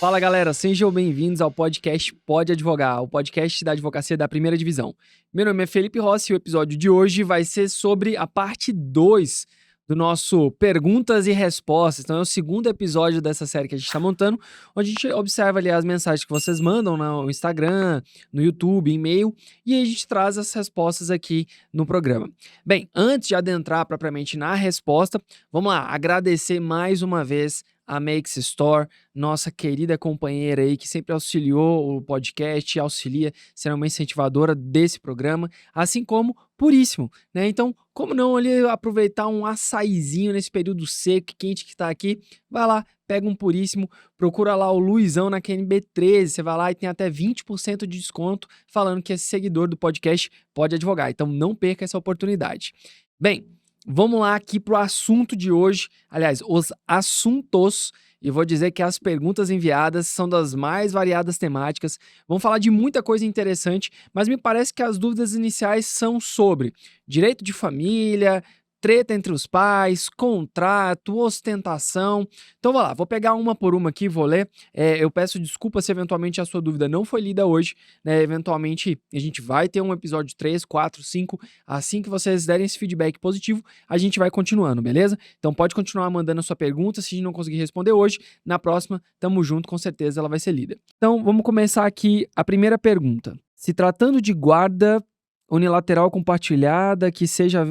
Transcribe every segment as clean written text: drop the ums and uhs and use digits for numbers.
Fala galera, sejam bem-vindos ao podcast Pode Advogar, o podcast da advocacia da primeira divisão. Meu nome é Felipe Rossi e o episódio de hoje vai ser sobre a parte 2 do nosso Perguntas e Respostas. Então é o segundo episódio dessa série que a gente está montando, onde a gente observa ali as mensagens que vocês mandam no Instagram, no YouTube, e-mail, e aí a gente traz as respostas aqui no programa. Bem, antes de adentrar propriamente na resposta, vamos lá, agradecer mais uma vez a Makes Store, nossa querida companheira aí que sempre auxiliou o podcast, auxilia, será uma incentivadora desse programa, assim como Puríssimo, né? Então, como não ali aproveitar um açaizinho nesse período seco e quente que tá aqui, vai lá, pega um Puríssimo, procura lá o Luizão na QNB13, você vai lá e tem até 20% de desconto falando que é seguidor do podcast Pode Advogar, então não perca essa oportunidade. Bem, vamos lá aqui pro assunto de hoje, aliás, os assuntos, e vou dizer que as perguntas enviadas são das mais variadas temáticas, vamos falar de muita coisa interessante, mas me parece que as dúvidas iniciais são sobre direito de família, treta entre os pais, contrato, ostentação. Então, vamos lá, vou pegar uma por uma aqui, vou ler. Eu peço desculpa se eventualmente a sua dúvida não foi lida hoje, né? Eventualmente a gente vai ter um episódio 3, 4, 5. Assim que vocês derem esse feedback positivo, a gente vai continuando, beleza? Então pode continuar mandando a sua pergunta. Se a gente não conseguir responder hoje, na próxima, tamo junto, com certeza ela vai ser lida. Então, vamos começar aqui a primeira pergunta. Se tratando de guarda unilateral compartilhada, que seja,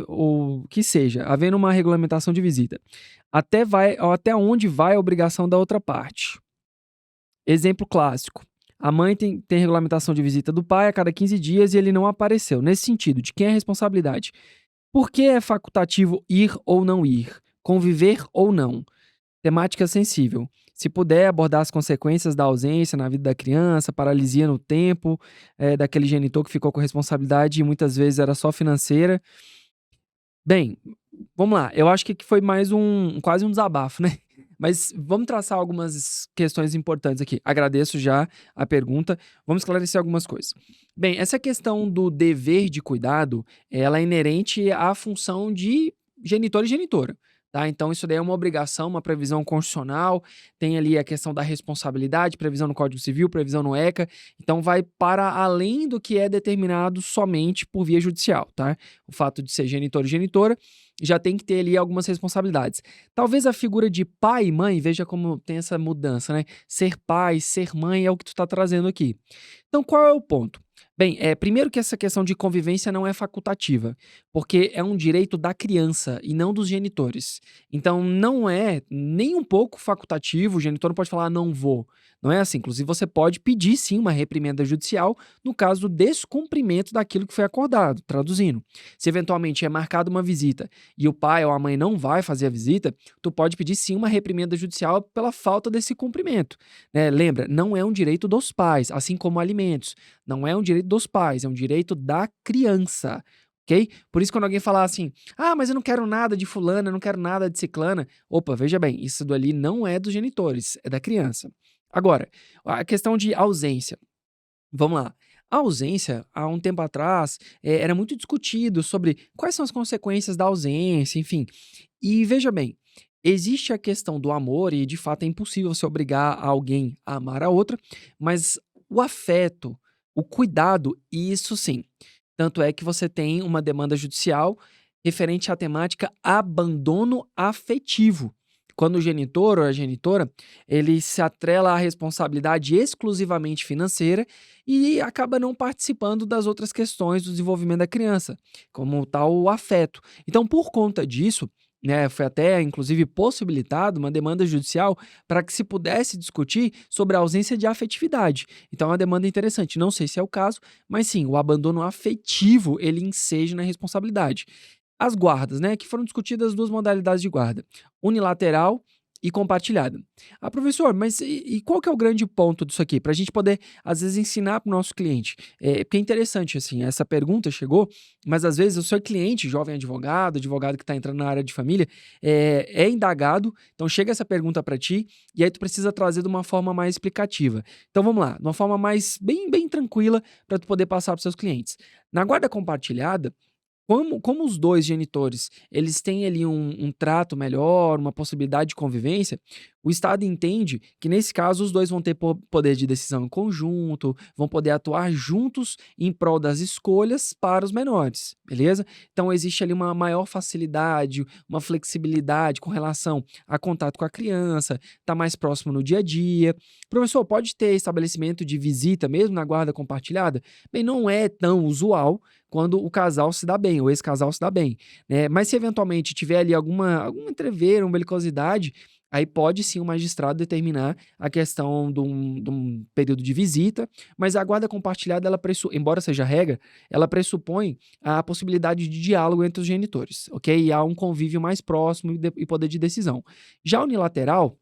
havendo uma regulamentação de visita, até onde vai a obrigação da outra parte? Exemplo clássico. A mãe tem regulamentação de visita do pai a cada 15 dias e ele não apareceu. Nesse sentido, de quem é a responsabilidade? Por que é facultativo ir ou não ir? Conviver ou não? Temática sensível. Se puder abordar as consequências da ausência na vida da criança, paralisia no tempo, daquele genitor que ficou com responsabilidade e muitas vezes era só financeira. Bem, vamos lá. Eu acho que aqui foi mais quase um desabafo, né? Mas vamos traçar algumas questões importantes aqui. Agradeço já a pergunta. Vamos esclarecer algumas coisas. Bem, essa questão do dever de cuidado, ela é inerente à função de genitor e genitora. Tá? Então, isso daí é uma obrigação, uma previsão constitucional, tem ali a questão da responsabilidade, previsão no Código Civil, previsão no ECA, então vai para além do que é determinado somente por via judicial, tá? O fato de ser genitor e genitora já tem que ter ali algumas responsabilidades. Talvez a figura de pai e mãe, veja como tem essa mudança, né? Ser pai, ser mãe é o que tu está trazendo aqui. Então, qual é o ponto? Bem, primeiro que essa questão de convivência não é facultativa, porque é um direito da criança e não dos genitores. Então, não é nem um pouco facultativo, o genitor não pode falar, não vou. Não é assim. Inclusive, você pode pedir, sim, uma reprimenda judicial no caso do descumprimento daquilo que foi acordado, traduzindo. Se eventualmente é marcada uma visita e o pai ou a mãe não vai fazer a visita, tu pode pedir, sim, uma reprimenda judicial pela falta desse cumprimento. Né? Lembra, não é um direito dos pais, assim como alimentos. Não é um direito dos pais, é um direito da criança, ok? Por isso, quando alguém falar assim, mas eu não quero nada de fulana, eu não quero nada de ciclana, opa, veja bem, isso dali não é dos genitores, é da criança. Agora, a questão de ausência. Vamos lá. A ausência, há um tempo atrás, era muito discutido sobre quais são as consequências da ausência, enfim. E veja bem, existe a questão do amor, e de fato é impossível você obrigar alguém a amar a outra, mas o afeto, o cuidado, isso sim. Tanto é que você tem uma demanda judicial referente à temática abandono afetivo. Quando o genitor ou a genitora, ele se atrela à responsabilidade exclusivamente financeira e acaba não participando das outras questões do desenvolvimento da criança, como tal o afeto. Então, por conta disso, né, foi até inclusive possibilitado uma demanda judicial para que se pudesse discutir sobre a ausência de afetividade. Então, é uma demanda interessante. Não sei se é o caso, mas sim, o abandono afetivo ele enseja na responsabilidade. As guardas, né, que foram discutidas as duas modalidades de guarda, unilateral e compartilhada. Professor, mas e qual que é o grande ponto disso aqui? Para a gente poder, às vezes, ensinar para o nosso cliente. Porque é interessante, assim, essa pergunta chegou, mas às vezes o seu cliente, jovem advogado, advogado que está entrando na área de família, é indagado, então chega essa pergunta para ti, e aí tu precisa trazer de uma forma mais explicativa. Então vamos lá, de uma forma mais bem tranquila para tu poder passar para os seus clientes. Na guarda compartilhada, Como os dois genitores, eles têm ali um trato melhor, uma possibilidade de convivência, o Estado entende que, nesse caso, os dois vão ter poder de decisão em conjunto, vão poder atuar juntos em prol das escolhas para os menores, beleza? Então, existe ali uma maior facilidade, uma flexibilidade com relação a contato com a criança, tá mais próximo no dia a dia. Professor, pode ter estabelecimento de visita mesmo na guarda compartilhada? Bem, não é tão usual quando o casal se dá bem, o ex-casal se dá bem, né? Mas se eventualmente tiver ali alguma entreveiro, uma belicosidade, aí pode sim o magistrado determinar a questão de um período de visita, mas a guarda compartilhada, embora seja regra, ela pressupõe a possibilidade de diálogo entre os genitores, ok? E há um convívio mais próximo e poder de decisão. Já unilateral,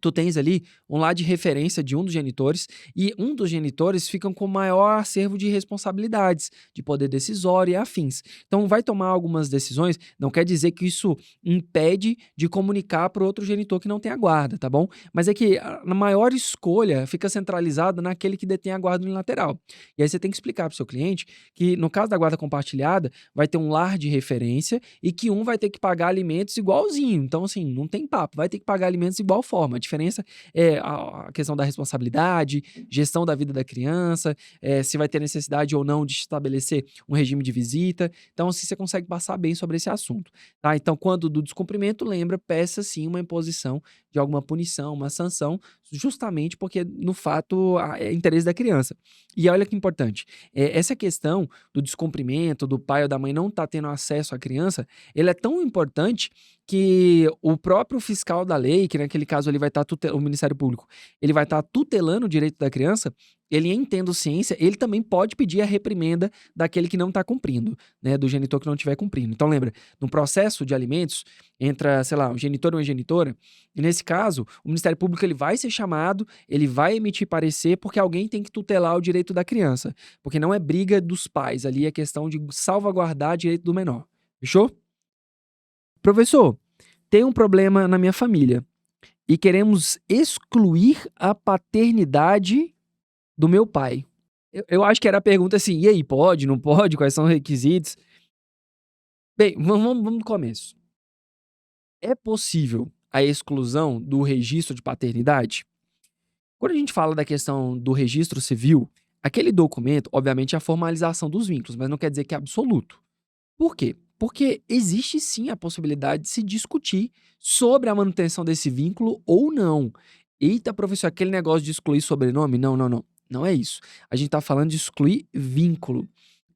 tu tens ali um lado de referência de um dos genitores, e um dos genitores ficam com maior acervo de responsabilidades, de poder decisório e afins. Então, vai tomar algumas decisões, não quer dizer que isso impede de comunicar para o outro genitor que não tem a guarda, tá bom? Mas é que a maior escolha fica centralizada naquele que detém a guarda unilateral. E aí você tem que explicar para o seu cliente que, no caso da guarda compartilhada, vai ter um lar de referência e que um vai ter que pagar alimentos igualzinho. Então, assim, não tem papo, vai ter que pagar alimentos de igual forma. A diferença é a questão da responsabilidade, gestão da vida da criança, se vai ter necessidade ou não de estabelecer um regime de visita. Então, assim, você consegue passar bem sobre esse assunto, tá? Então, quando do descumprimento, lembra, peça sim uma imposição de alguma punição, uma sanção, justamente porque, no fato, é interesse da criança. E olha que importante, essa questão do descumprimento, do pai ou da mãe não estar tendo acesso à criança, ele é tão importante que o próprio fiscal da lei, que naquele caso ele vai estar o Ministério Público, ele vai estar tutelando o direito da criança, ele em tendo ciência, ele também pode pedir a reprimenda daquele que não está cumprindo, né, do genitor que não estiver cumprindo. Então lembra, no processo de alimentos, entra, sei lá, um genitor ou uma genitora, e nesse caso, o Ministério Público ele vai ser chamado, ele vai emitir parecer, porque alguém tem que tutelar o direito da criança, porque não é briga dos pais, ali é questão de salvaguardar o direito do menor. Fechou? Professor, tem um problema na minha família e queremos excluir a paternidade do meu pai. Eu acho que era a pergunta assim: e aí, pode, não pode? Quais são os requisitos? Bem, vamos do começo. É possível a exclusão do registro de paternidade? Quando a gente fala da questão do registro civil, aquele documento, obviamente, é a formalização dos vínculos, mas não quer dizer que é absoluto. Por quê? Porque existe sim a possibilidade de se discutir sobre a manutenção desse vínculo ou não. Eita, professor, aquele negócio de excluir sobrenome? Não, não, não. Não é isso. A gente está falando de excluir vínculo.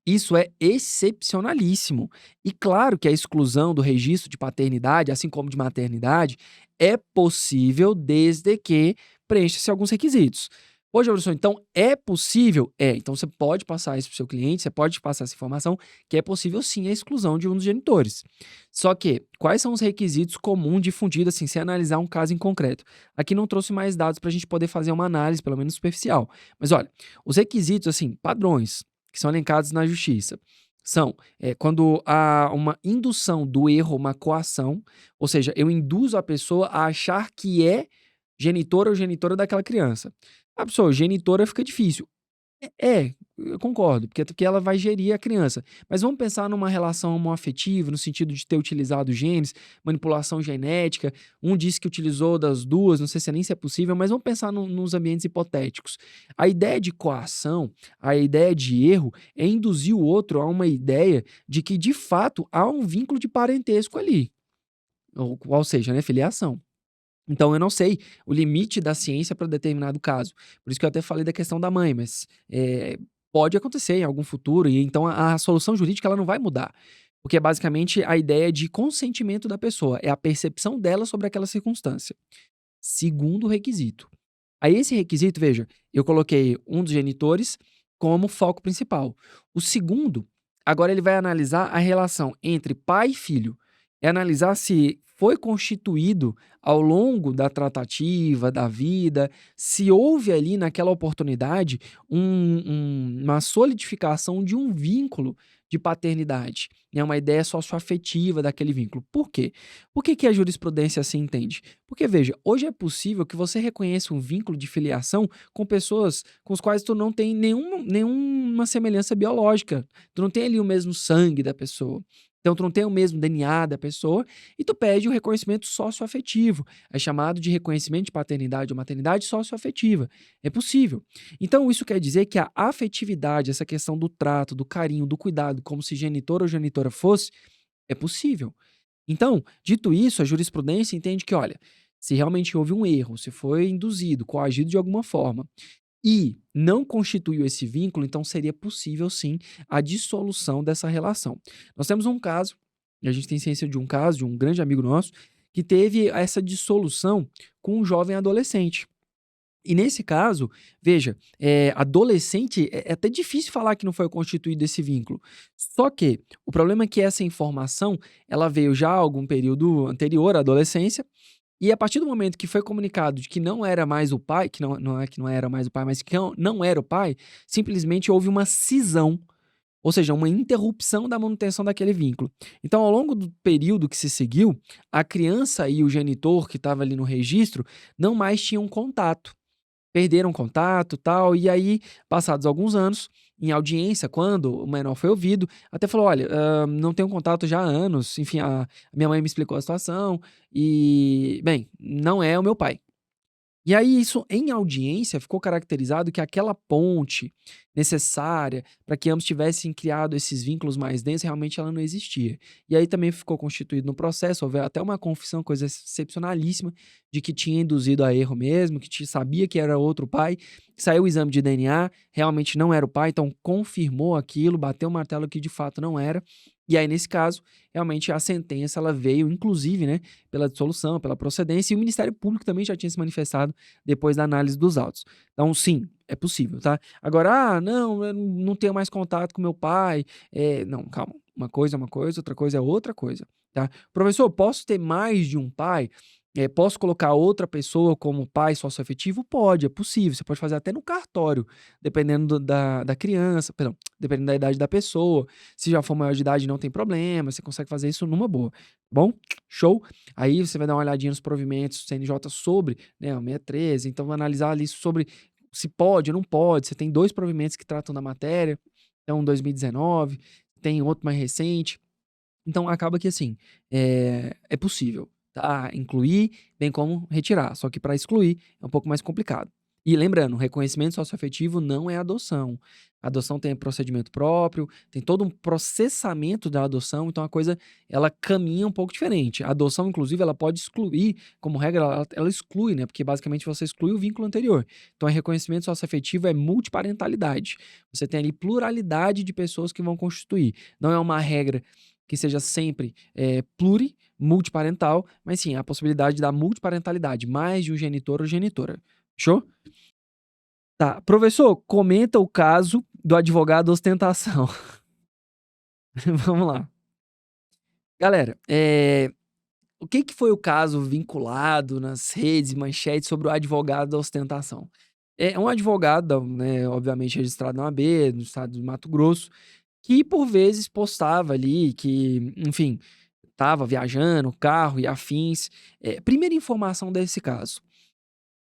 Isso é excepcionalíssimo. E claro que a exclusão do registro de paternidade, assim como de maternidade, é possível desde que preencha-se alguns requisitos. Poxa, professor, então é possível? É. Então você pode passar isso para o seu cliente, você pode passar essa informação, que é possível sim a exclusão de um dos genitores. Só que, quais são os requisitos comuns difundidos, assim, sem analisar um caso em concreto? Aqui não trouxe mais dados para a gente poder fazer uma análise, pelo menos superficial. Mas olha, os requisitos, assim, padrões, que são elencados na justiça, são quando há uma indução do erro, uma coação, ou seja, eu induzo a pessoa a achar que é genitor ou genitora daquela criança. A pessoa genitora fica difícil. Eu concordo, porque ela vai gerir a criança. Mas vamos pensar numa relação homoafetiva, no sentido de ter utilizado genes, manipulação genética. Um disse que utilizou das duas, não sei se nem se é possível, mas vamos pensar nos ambientes hipotéticos. A ideia de coação, a ideia de erro, é induzir o outro a uma ideia de que, de fato, há um vínculo de parentesco ali. Ou seja, né, filiação. Então eu não sei o limite da ciência para determinado caso. Por isso que eu até falei da questão da mãe, mas, pode acontecer em algum futuro e então a solução jurídica ela não vai mudar, porque é basicamente a ideia de consentimento da pessoa, é a percepção dela sobre aquela circunstância. Segundo requisito. Aí esse requisito, veja, eu coloquei um dos genitores como foco principal. O segundo, agora ele vai analisar a relação entre pai e filho. É analisar se foi constituído ao longo da tratativa, da vida, se houve ali naquela oportunidade uma solidificação de um vínculo de paternidade, né, uma ideia socioafetiva daquele vínculo. Por quê? Por que que a jurisprudência assim entende? Porque veja, hoje é possível que você reconheça um vínculo de filiação com pessoas com as quais tu não tem nenhuma semelhança biológica, tu não tem ali o mesmo sangue da pessoa. Então, tu não tem o mesmo DNA da pessoa e tu pede o reconhecimento socioafetivo. É chamado de reconhecimento de paternidade ou maternidade socioafetiva. É possível. Então, isso quer dizer que a afetividade, essa questão do trato, do carinho, do cuidado, como se genitor ou genitora fosse, é possível. Então, dito isso, a jurisprudência entende que, olha, se realmente houve um erro, se foi induzido, coagido de alguma forma e não constituiu esse vínculo, então seria possível sim a dissolução dessa relação. Nós temos um caso, e a gente tem ciência de um caso, de um grande amigo nosso, que teve essa dissolução com um jovem adolescente. E nesse caso, veja, adolescente, é até difícil falar que não foi constituído esse vínculo. Só que o problema é que essa informação, ela veio já há algum período anterior à adolescência, e a partir do momento que foi comunicado de que não era mais o pai, que não é que não era mais o pai, mas que não era o pai, simplesmente houve uma cisão, ou seja, uma interrupção da manutenção daquele vínculo. Então, ao longo do período que se seguiu, a criança e o genitor que estava ali no registro não mais tinham contato. Perderam contato, tal, e aí, passados alguns anos, em audiência, quando o menor foi ouvido, até falou: "Olha, não tenho contato já há anos, enfim, a minha mãe me explicou a situação e, bem, não é o meu pai". E aí isso em audiência ficou caracterizado que aquela ponte necessária para que ambos tivessem criado esses vínculos mais densos, realmente ela não existia. E aí também ficou constituído no processo, houve até uma confissão, coisa excepcionalíssima, de que tinha induzido a erro mesmo, que sabia que era outro pai, saiu o exame de DNA, realmente não era o pai, então confirmou aquilo, bateu o martelo que de fato não era. E aí, nesse caso, realmente a sentença ela veio, inclusive, né, pela dissolução, pela procedência, e o Ministério Público também já tinha se manifestado depois da análise dos autos. Então, sim, é possível, tá? Agora, não, eu não tenho mais contato com meu pai. Não, calma. Uma coisa é uma coisa, outra coisa é outra coisa, tá? Professor, posso ter mais de um pai? Posso colocar outra pessoa como pai socioafetivo? Pode, é possível. Você pode fazer até no cartório, dependendo da criança, perdão, dependendo da idade da pessoa. Se já for maior de idade, não tem problema, você consegue fazer isso numa boa, tá bom? Show? Aí você vai dar uma olhadinha nos provimentos CNJ sobre, né, o 613, então vai analisar ali sobre se pode ou não pode. Você tem 2 provimentos que tratam da matéria, então 2019, tem outro mais recente. Então acaba que assim, é possível, tá, incluir, bem como retirar, só que para excluir é um pouco mais complicado. E lembrando, reconhecimento socioafetivo não é adoção. A adoção tem procedimento próprio, tem todo um processamento da adoção, então a coisa ela caminha um pouco diferente. A adoção, inclusive, ela pode excluir, como regra, ela exclui, né? Porque basicamente você exclui o vínculo anterior. Então, reconhecimento socioafetivo é multiparentalidade. Você tem ali pluralidade de pessoas que vão constituir. Não é uma regra que seja sempre multiparental, mas sim a possibilidade da multiparentalidade, mais de um genitor ou genitora. Fechou? Tá. Professor, comenta o caso do advogado ostentação. Vamos lá. Galera, o que que foi o caso vinculado nas redes e manchetes sobre o advogado da ostentação? É um advogado, né, obviamente registrado na OAB, no estado do Mato Grosso, que por vezes postava ali que, enfim, estava viajando, carro e afins. Primeira informação desse caso: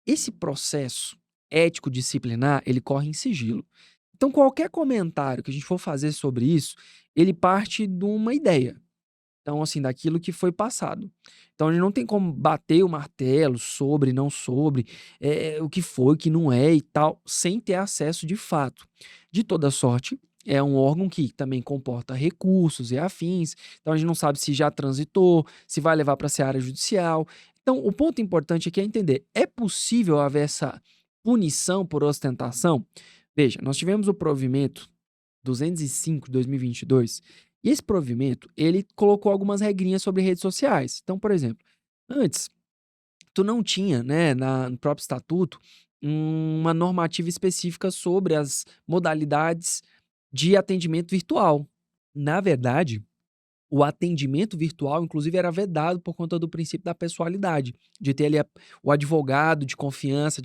esse processo ético-disciplinar, ele corre em sigilo. Então qualquer comentário que a gente for fazer sobre isso, ele parte de uma ideia. Então, assim, daquilo que foi passado. Então, a gente não tem como bater o martelo sobre, não sobre, o que foi, o que não é e tal, sem ter acesso de fato. De toda sorte, é um órgão que também comporta recursos e afins, então a gente não sabe se já transitou, se vai levar para a seara judicial. Então, o ponto importante aqui é entender: é possível haver essa punição por ostentação? Veja, nós tivemos o provimento 205 de 2022, e esse provimento, ele colocou algumas regrinhas sobre redes sociais. Então, por exemplo, antes, tu não tinha, né, no próprio estatuto, uma normativa específica sobre as modalidades de atendimento virtual. Na verdade, o atendimento virtual, inclusive, era vedado por conta do princípio da pessoalidade, de ter ali o advogado de confiança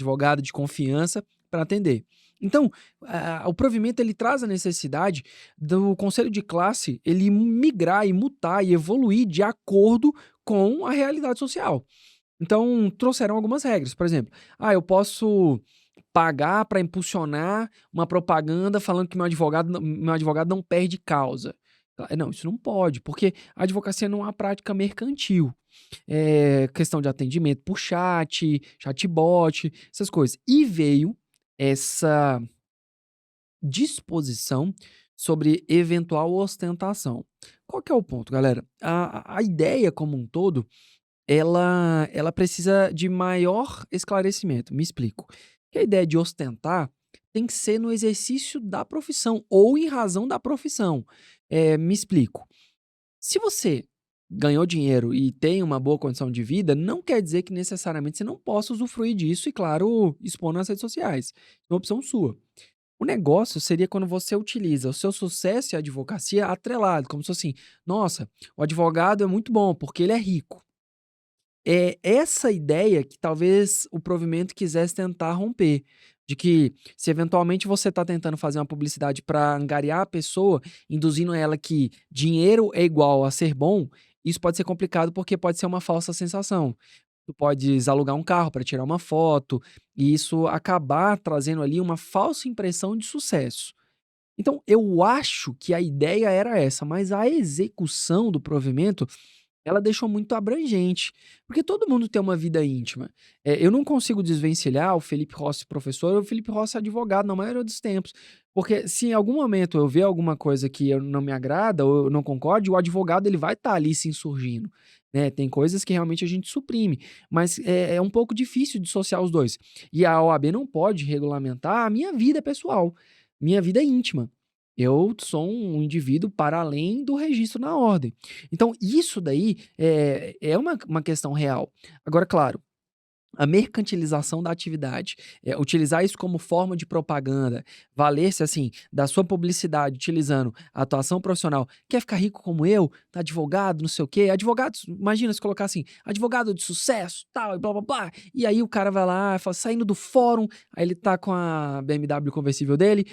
para atender. Então, o provimento ele traz a necessidade do conselho de classe ele migrar e mutar e evoluir de acordo com a realidade social. Então, trouxeram algumas regras, por exemplo, eu posso pagar para impulsionar uma propaganda falando que meu advogado não perde causa. Não, isso não pode, porque a advocacia não é uma prática mercantil. É questão de atendimento por chatbot, essas coisas. E veio essa disposição sobre eventual ostentação. Qual que é o ponto, galera? A ideia como um todo, ela precisa de maior esclarecimento. Me explico. Que a ideia de ostentar tem que ser no exercício da profissão ou em razão da profissão. Me explico. Se você ganhou dinheiro e tem uma boa condição de vida, não quer dizer que necessariamente você não possa usufruir disso e, claro, expor nas redes sociais. É uma opção sua. O negócio seria quando você utiliza o seu sucesso e a advocacia atrelado, como se fosse assim, nossa, o advogado é muito bom porque ele é rico. É essa ideia que talvez o provimento quisesse tentar romper, de que se eventualmente você está tentando fazer uma publicidade para angariar a pessoa, induzindo ela que dinheiro é igual a ser bom, isso pode ser complicado porque pode ser uma falsa sensação. Tu podes alugar um carro para tirar uma foto, e isso acabar trazendo ali uma falsa impressão de sucesso. Então, eu acho que a ideia era essa, mas a execução do provimento ela deixou muito abrangente, porque todo mundo tem uma vida íntima. Eu não consigo desvencilhar o Felipe Rossi professor ou o Felipe Rossi advogado na maioria dos tempos, porque se em algum momento eu ver alguma coisa que eu não me agrada ou eu não concorde, o advogado ele vai estar ali se insurgindo, né. Tem coisas que realmente a gente suprime, mas é um pouco difícil dissociar os 2. E a OAB não pode regulamentar a minha vida pessoal, minha vida íntima. Eu sou um indivíduo para além do registro na ordem. Então, isso daí é uma questão real. Agora, claro, a mercantilização da atividade, utilizar isso como forma de propaganda, valer-se, assim, da sua publicidade utilizando a atuação profissional. Quer ficar rico como eu? Tá advogado, não sei o quê. Advogados, imagina se colocar assim, advogado de sucesso, tal, e blá blá blá. E aí o cara vai lá, fala, saindo do fórum, aí ele tá com a BMW conversível dele,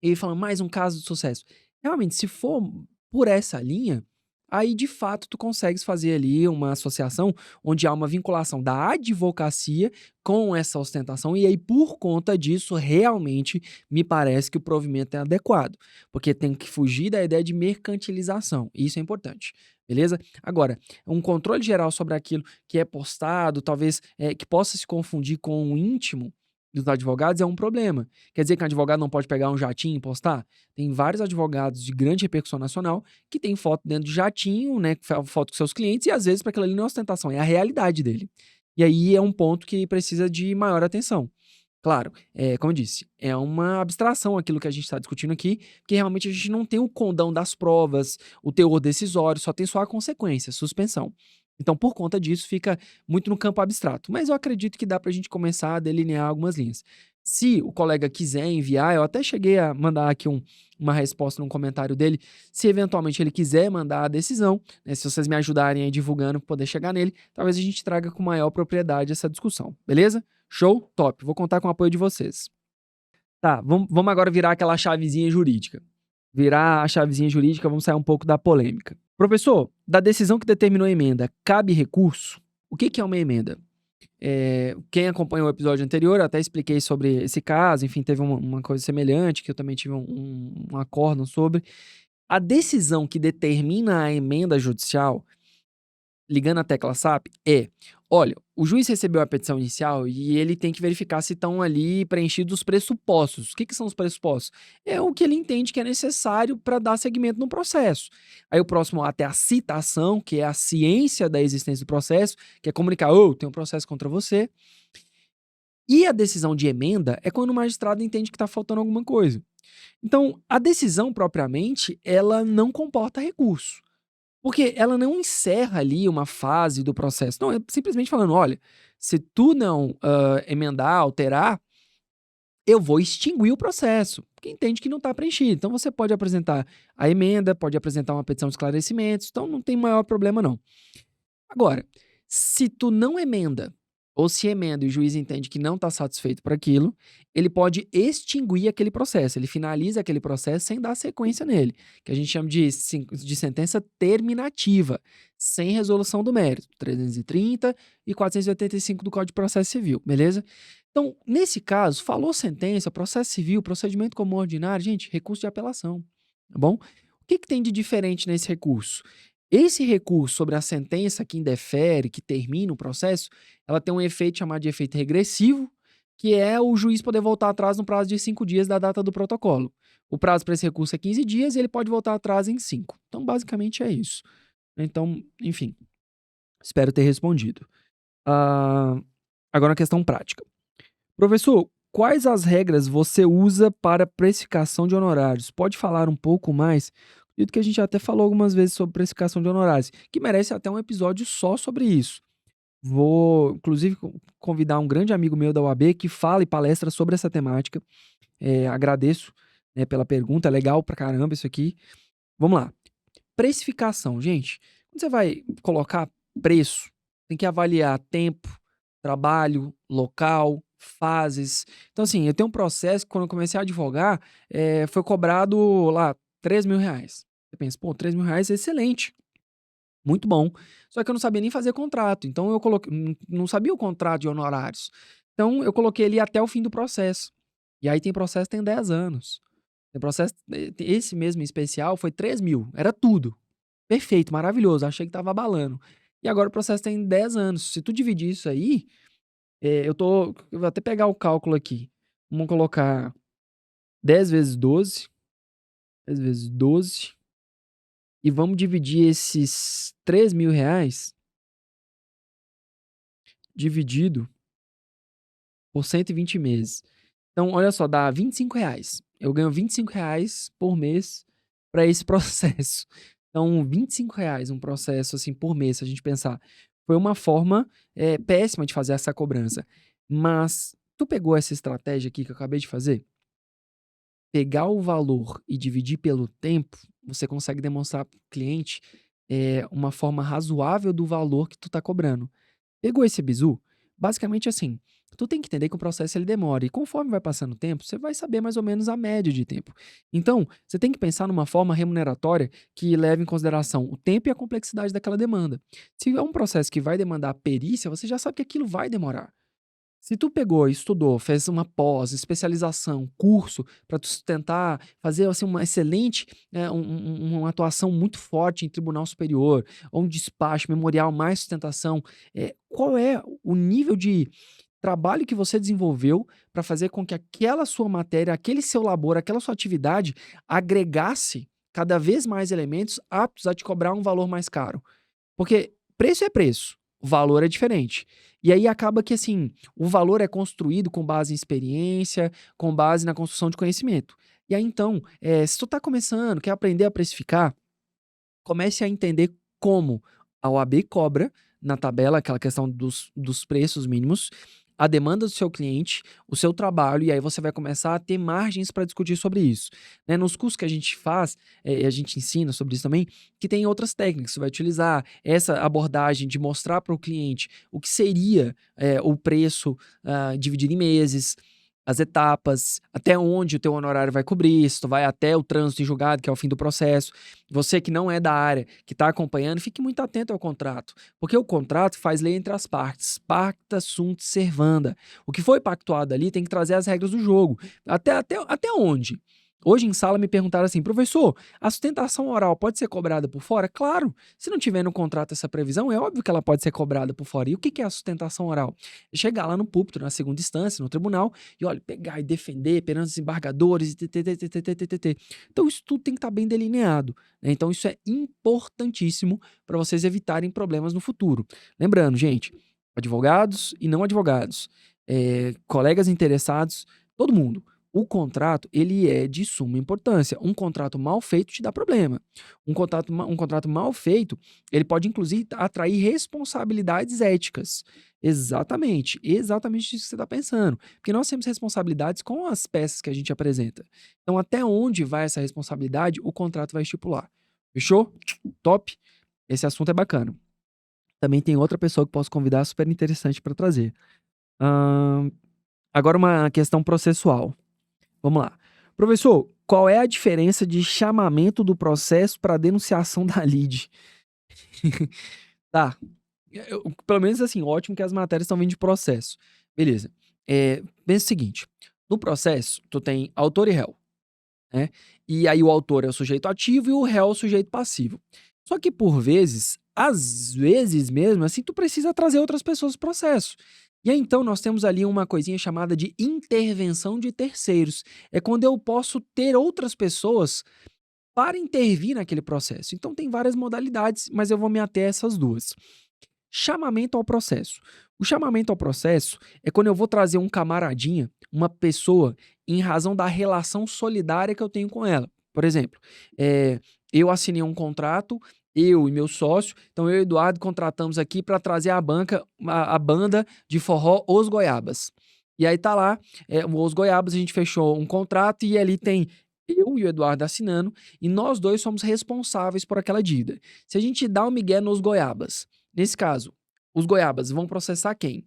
e fala, mais um caso de sucesso. Realmente, se for por essa linha, aí de fato tu consegues fazer ali uma associação onde há uma vinculação da advocacia com essa ostentação, e aí por conta disso, realmente, me parece que o provimento é adequado, porque tem que fugir da ideia de mercantilização, isso é importante, beleza? Agora, um controle geral sobre aquilo que é postado, talvez, que possa se confundir com o íntimo dos advogados é um problema. Quer dizer que um advogado não pode pegar um jatinho e postar? Tem vários advogados de grande repercussão nacional que tem foto dentro do jatinho, né, foto com seus clientes, e às vezes para aquilo ali não é ostentação, é a realidade dele. E aí é um ponto que precisa de maior atenção. Claro, como eu disse, é uma abstração aquilo que a gente está discutindo aqui, porque realmente a gente não tem o condão das provas, o teor decisório, só a consequência, suspensão. Então, por conta disso, fica muito no campo abstrato. Mas eu acredito que dá para a gente começar a delinear algumas linhas. Se o colega quiser enviar, eu até cheguei a mandar aqui uma resposta num comentário dele. Se eventualmente ele quiser mandar a decisão, né, se vocês me ajudarem aí divulgando para poder chegar nele, talvez a gente traga com maior propriedade essa discussão, beleza? Show? Top. Vou contar com o apoio de vocês. Tá, vamos agora virar aquela chavezinha jurídica. Virar a chavezinha jurídica, vamos sair um pouco da polêmica. Professor, da decisão que determinou a emenda, cabe recurso? O que é uma emenda? Quem acompanhou o episódio anterior, eu até expliquei sobre esse caso, enfim, teve uma coisa semelhante, que eu também tive um acórdão sobre. A decisão que determina a emenda judicial, ligando a tecla SAP, olha, o juiz recebeu a petição inicial e ele tem que verificar se estão ali preenchidos os pressupostos. O que são os pressupostos? É o que ele entende que é necessário para dar seguimento no processo. Aí o próximo ato é a citação, que é a ciência da existência do processo, que é comunicar, tem um processo contra você. E a decisão de emenda é quando o magistrado entende que está faltando alguma coisa. Então, a decisão propriamente, ela não comporta recurso. Porque ela não encerra ali uma fase do processo. Não, é simplesmente falando: olha, se tu não emendar, alterar, eu vou extinguir o processo, porque entende que não está preenchido. Então, você pode apresentar a emenda, pode apresentar uma petição de esclarecimentos, então não tem maior problema não. Agora, se tu não emenda, ou se emenda e o juiz entende que não está satisfeito por aquilo, ele pode extinguir aquele processo, ele finaliza aquele processo sem dar sequência nele, que a gente chama de sentença terminativa, sem resolução do mérito, 330 e 485 do Código de Processo Civil, beleza? Então, nesse caso, falou sentença, processo civil, procedimento comum ordinário, gente, recurso de apelação, tá bom? O que tem de diferente nesse recurso? Esse recurso sobre a sentença que indefere, que termina o processo, ela tem um efeito chamado de efeito regressivo, que é o juiz poder voltar atrás no prazo de 5 dias da data do protocolo. O prazo para esse recurso é 15 dias e ele pode voltar atrás em 5. Então, basicamente é isso. Então, enfim, espero ter respondido. Agora, uma questão prática. Professor, quais as regras você usa para precificação de honorários? Pode falar um pouco mais? Acredito que a gente até falou algumas vezes sobre precificação de honorários, que merece até um episódio só sobre isso. Vou, inclusive, convidar um grande amigo meu da UAB que fala e palestra sobre essa temática. Agradeço, né, pela pergunta, é legal pra caramba isso aqui. Vamos lá. Precificação, gente. Quando você vai colocar preço, tem que avaliar tempo, trabalho, local, fases. Então, assim, eu tenho um processo que quando eu comecei a advogar, foi cobrado lá R$ 3.000. Você pensa, pô, R$ 3.000 é excelente. Muito bom. Só que eu não sabia nem fazer contrato. Então, eu coloquei, não sabia o contrato de honorários. Então, eu coloquei ele até o fim do processo. E aí tem processo que tem 10 anos. Tem processo, esse mesmo em especial foi 3.000. Era tudo. Perfeito, maravilhoso. Achei que tava abalando. E agora o processo tem 10 anos. Se tu dividir isso aí, eu vou até pegar o cálculo aqui. Vamos colocar 10 vezes 12. 10 vezes 12. E vamos dividir esses R$ 3.000 dividido por 120 meses. Então, olha só, dá R$ 25. Eu ganho R$ 25 por mês para esse processo. Então, R$ 25 um processo assim por mês, se a gente pensar. Foi uma forma péssima de fazer essa cobrança. Mas tu pegou essa estratégia aqui que eu acabei de fazer? Pegar o valor e dividir pelo tempo, você consegue demonstrar para o cliente uma forma razoável do valor que tu está cobrando. Pegou esse bizu? Basicamente assim, tu tem que entender que o processo ele demora e conforme vai passando o tempo, você vai saber mais ou menos a média de tempo. Então, você tem que pensar numa forma remuneratória que leve em consideração o tempo e a complexidade daquela demanda. Se é um processo que vai demandar perícia, você já sabe que aquilo vai demorar. Se tu pegou, estudou, fez uma pós, especialização, curso, para tu tentar fazer assim, uma excelente, uma atuação muito forte em tribunal superior, ou um despacho, memorial, mais sustentação, qual é o nível de trabalho que você desenvolveu para fazer com que aquela sua matéria, aquele seu labor, aquela sua atividade agregasse cada vez mais elementos aptos a te cobrar um valor mais caro? Porque preço é preço, o valor é diferente. E aí acaba que, assim, o valor é construído com base em experiência, com base na construção de conhecimento. E aí, então, se tu tá começando, quer aprender a precificar, comece a entender como a OAB cobra na tabela, aquela questão dos preços mínimos, a demanda do seu cliente, o seu trabalho, e aí você vai começar a ter margens para discutir sobre isso. Né? Nos cursos que a gente faz, a gente ensina sobre isso também, que tem outras técnicas, você vai utilizar essa abordagem de mostrar para o cliente o que seria o preço dividido em meses, as etapas, até onde o teu honorário vai cobrir, se tu vai até o trânsito em julgado, que é o fim do processo. Você que não é da área, que está acompanhando, fique muito atento ao contrato, porque o contrato faz lei entre as partes, pacta sunt servanda. O que foi pactuado ali tem que trazer as regras do jogo. Até onde? Hoje em sala me perguntaram assim, professor, a sustentação oral pode ser cobrada por fora? Claro, se não tiver no contrato essa previsão, é óbvio que ela pode ser cobrada por fora. E o que é a sustentação oral? É chegar lá no púlpito, na segunda instância, no tribunal, e olha, pegar e defender perante os embargadores, Então isso tudo tem que estar bem delineado, né? Então isso é importantíssimo para vocês evitarem problemas no futuro. Lembrando, gente, advogados e não advogados, colegas interessados, todo mundo, o contrato, ele é de suma importância. Um contrato mal feito te dá problema. Um contrato mal feito, ele pode inclusive atrair responsabilidades éticas. Exatamente isso que você está pensando. Porque nós temos responsabilidades com as peças que a gente apresenta. Então, até onde vai essa responsabilidade, o contrato vai estipular. Fechou? Top? Esse assunto é bacana. Também tem outra pessoa que posso convidar super interessante para trazer. Ahn, Agora uma questão processual. Vamos lá. Professor, qual é a diferença de chamamento do processo para denunciação da lide? Tá. Pelo menos assim, ótimo que as matérias estão vindo de processo. Beleza. Pensa o seguinte: no processo, tu tem autor e réu, né? E aí o autor é o sujeito ativo e o réu é o sujeito passivo. Só que por vezes, às vezes mesmo, assim, tu precisa trazer outras pessoas pro processo. E aí então nós temos ali uma coisinha chamada de intervenção de terceiros. É quando eu posso ter outras pessoas para intervir naquele processo. Então tem várias modalidades, mas eu vou me ater a essas duas. Chamamento ao processo. O chamamento ao processo é quando eu vou trazer um camaradinha, uma pessoa, em razão da relação solidária que eu tenho com ela. Por exemplo, eu assinei um contrato, eu e meu sócio, então eu e o Eduardo contratamos aqui para trazer a banda de forró Os Goiabas. E aí tá lá, Os Goiabas, a gente fechou um contrato e ali tem eu e o Eduardo assinando, e nós dois somos responsáveis por aquela dívida. Se a gente dá o migué nos Goiabas, nesse caso, os Goiabas vão processar quem?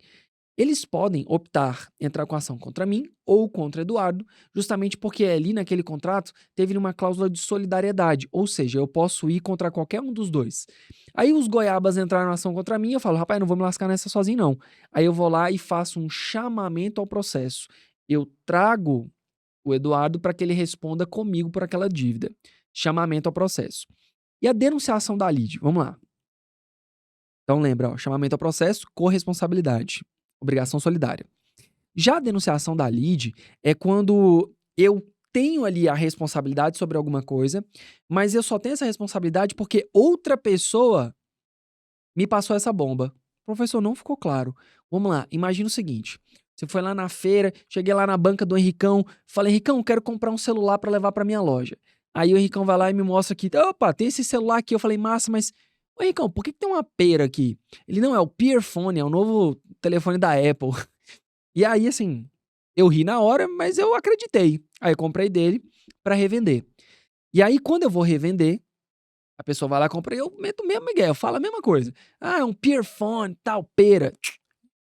Eles podem optar entrar com ação contra mim ou contra Eduardo, justamente porque ali naquele contrato teve uma cláusula de solidariedade, ou seja, eu posso ir contra qualquer um dos dois. Aí os Goiabas entraram em ação contra mim, eu falo, rapaz, não vou me lascar nessa sozinho não. Aí eu vou lá e faço um chamamento ao processo. Eu trago o Eduardo para que ele responda comigo por aquela dívida. Chamamento ao processo. E a denunciação da lide? Vamos lá. Então lembra, ó, chamamento ao processo, corresponsabilidade, obrigação solidária. Já a denunciação da lide é quando eu tenho ali a responsabilidade sobre alguma coisa, mas eu só tenho essa responsabilidade porque outra pessoa me passou essa bomba. Professor, não ficou claro. Vamos lá, imagina o seguinte. Você foi lá na feira, cheguei lá na banca do Henricão, falei, Henricão, quero comprar um celular para levar para minha loja. Aí o Henricão vai lá e me mostra aqui, opa, tem esse celular aqui. Eu falei, massa, mas, ô Henricão, por que tem uma pera aqui? Ele não é o Peerphone, é o novo telefone da Apple. E aí, assim, eu ri na hora, mas eu acreditei. Aí eu comprei dele para revender. E aí, quando eu vou revender, a pessoa vai lá e compra, eu meto o mesmo migué, eu falo a mesma coisa. Ah, é um Peerphone, tal, pera.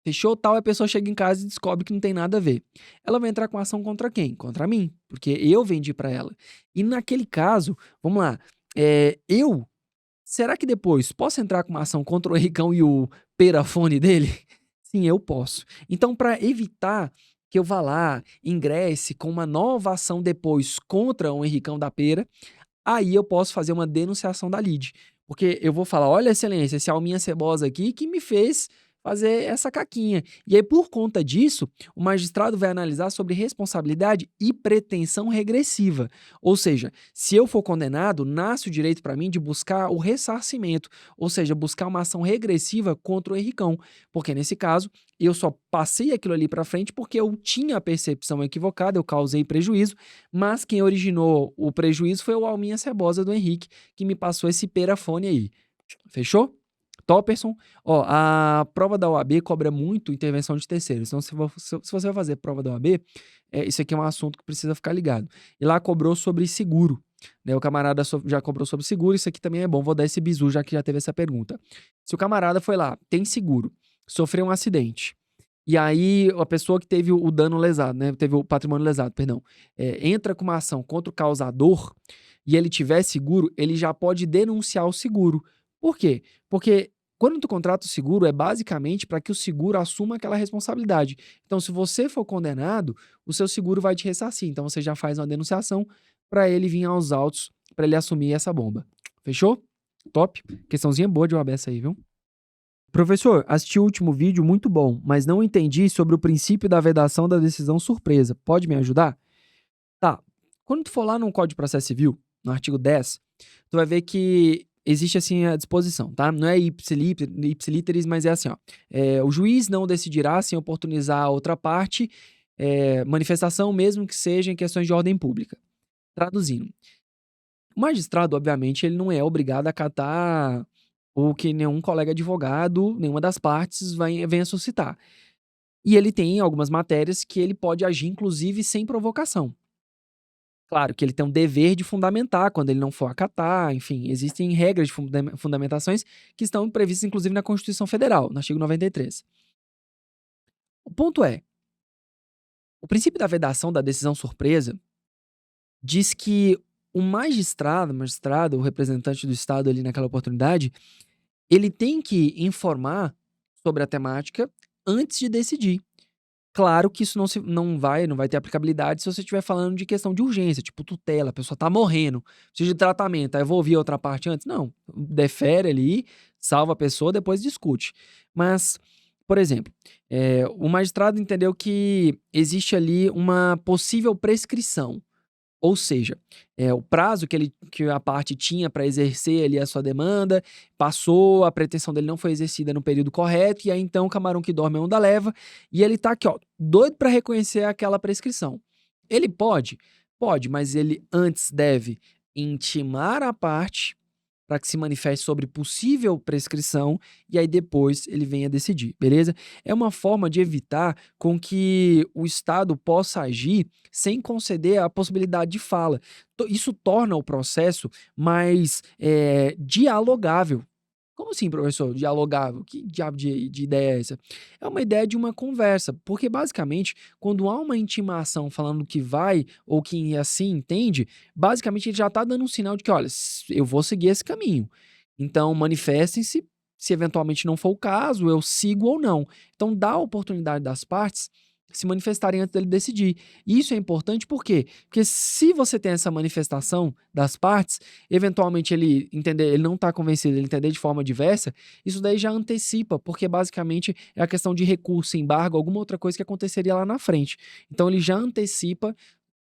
Fechou, tal, a pessoa chega em casa e descobre que não tem nada a ver. Ela vai entrar com ação contra quem? Contra mim, porque eu vendi para ela. E naquele caso, vamos lá, será que depois posso entrar com uma ação contra o Henricão e o perafone dele? Sim, eu posso. Então, para evitar que eu vá lá, ingresse com uma nova ação depois contra o Henricão da pera, aí eu posso fazer uma denunciação da lide. Porque eu vou falar, olha, excelência, esse alminha cebosa aqui que me fez fazer essa caquinha. E aí, por conta disso, o magistrado vai analisar sobre responsabilidade e pretensão regressiva. Ou seja, se eu for condenado, nasce o direito para mim de buscar o ressarcimento, ou seja, buscar uma ação regressiva contra o Henricão. Porque nesse caso, eu só passei aquilo ali para frente porque eu tinha a percepção equivocada, eu causei prejuízo, mas quem originou o prejuízo foi o alminha cebosa do Henrique, que me passou esse perafone aí. Fechou? Topperson, ó, a prova da OAB cobra muito intervenção de terceiros. Então, se você vai fazer prova da OAB, isso aqui é um assunto que precisa ficar ligado. E lá cobrou sobre seguro, né? O camarada já cobrou sobre seguro, isso aqui também é bom. Vou dar esse bizu, já que já teve essa pergunta. Se o camarada foi lá, tem seguro, sofreu um acidente, e aí a pessoa que teve o dano lesado, né? Teve o patrimônio lesado, perdão, entra com uma ação contra o causador e ele tiver seguro, ele já pode denunciar o seguro. Por quê? Porque quando tu contrata o seguro, é basicamente para que o seguro assuma aquela responsabilidade. Então, se você for condenado, o seu seguro vai te ressarcir. Então, você já faz uma denunciação para ele vir aos autos, para ele assumir essa bomba. Fechou? Top. Questãozinha boa de OAB essa aí, viu? Professor, assisti o último vídeo, muito bom, mas não entendi sobre o princípio da vedação da decisão surpresa. Pode me ajudar? Tá. Quando tu for lá no Código de Processo Civil, no artigo 10, tu vai ver que existe assim a disposição, tá? Não é ipsiliteris, mas é assim, ó. O juiz não decidirá sem oportunizar a outra parte manifestação, mesmo que seja em questões de ordem pública. Traduzindo, o magistrado, obviamente, ele não é obrigado a acatar o que nenhum colega advogado, nenhuma das partes venha suscitar. E ele tem algumas matérias que ele pode agir, inclusive, sem provocação. Claro que ele tem um dever de fundamentar quando ele não for acatar, enfim, existem regras de fundamentações que estão previstas, inclusive, na Constituição Federal, no artigo 93. O ponto é, o princípio da vedação da decisão surpresa diz que o magistrado, o representante do Estado ali naquela oportunidade, ele tem que informar sobre a temática antes de decidir. Claro que isso não vai ter aplicabilidade se você estiver falando de questão de urgência, tipo tutela, a pessoa tá morrendo, precisa de tratamento, aí eu vou ouvir a outra parte antes. Não, defere ali, salva a pessoa, depois discute. Mas, por exemplo, o magistrado entendeu que existe ali uma possível prescrição. Ou seja, o prazo que a parte tinha para exercer ali a sua demanda, passou, a pretensão dele não foi exercida no período correto, e aí então o camarão que dorme a onda leva, e ele tá aqui, ó, doido para reconhecer aquela prescrição. Ele pode? Pode, mas ele antes deve intimar a parte para que se manifeste sobre possível prescrição e aí depois ele venha decidir, beleza? É uma forma de evitar com que o Estado possa agir sem conceder a possibilidade de fala. Isso torna o processo mais dialogável. Como assim, professor? Dialogável? Que diabo de ideia é essa? É uma ideia de uma conversa, porque basicamente, quando há uma intimação falando que vai ou que assim entende, basicamente ele já está dando um sinal de que, olha, eu vou seguir esse caminho. Então, manifestem-se, se eventualmente não for o caso, eu sigo ou não. Então, dá a oportunidade das partes se manifestarem antes dele decidir. E isso é importante por quê? Porque se você tem essa manifestação das partes, eventualmente ele entender, ele não está convencido, ele entender de forma diversa, isso daí já antecipa, porque basicamente é a questão de recurso, embargo, alguma outra coisa que aconteceria lá na frente. Então ele já antecipa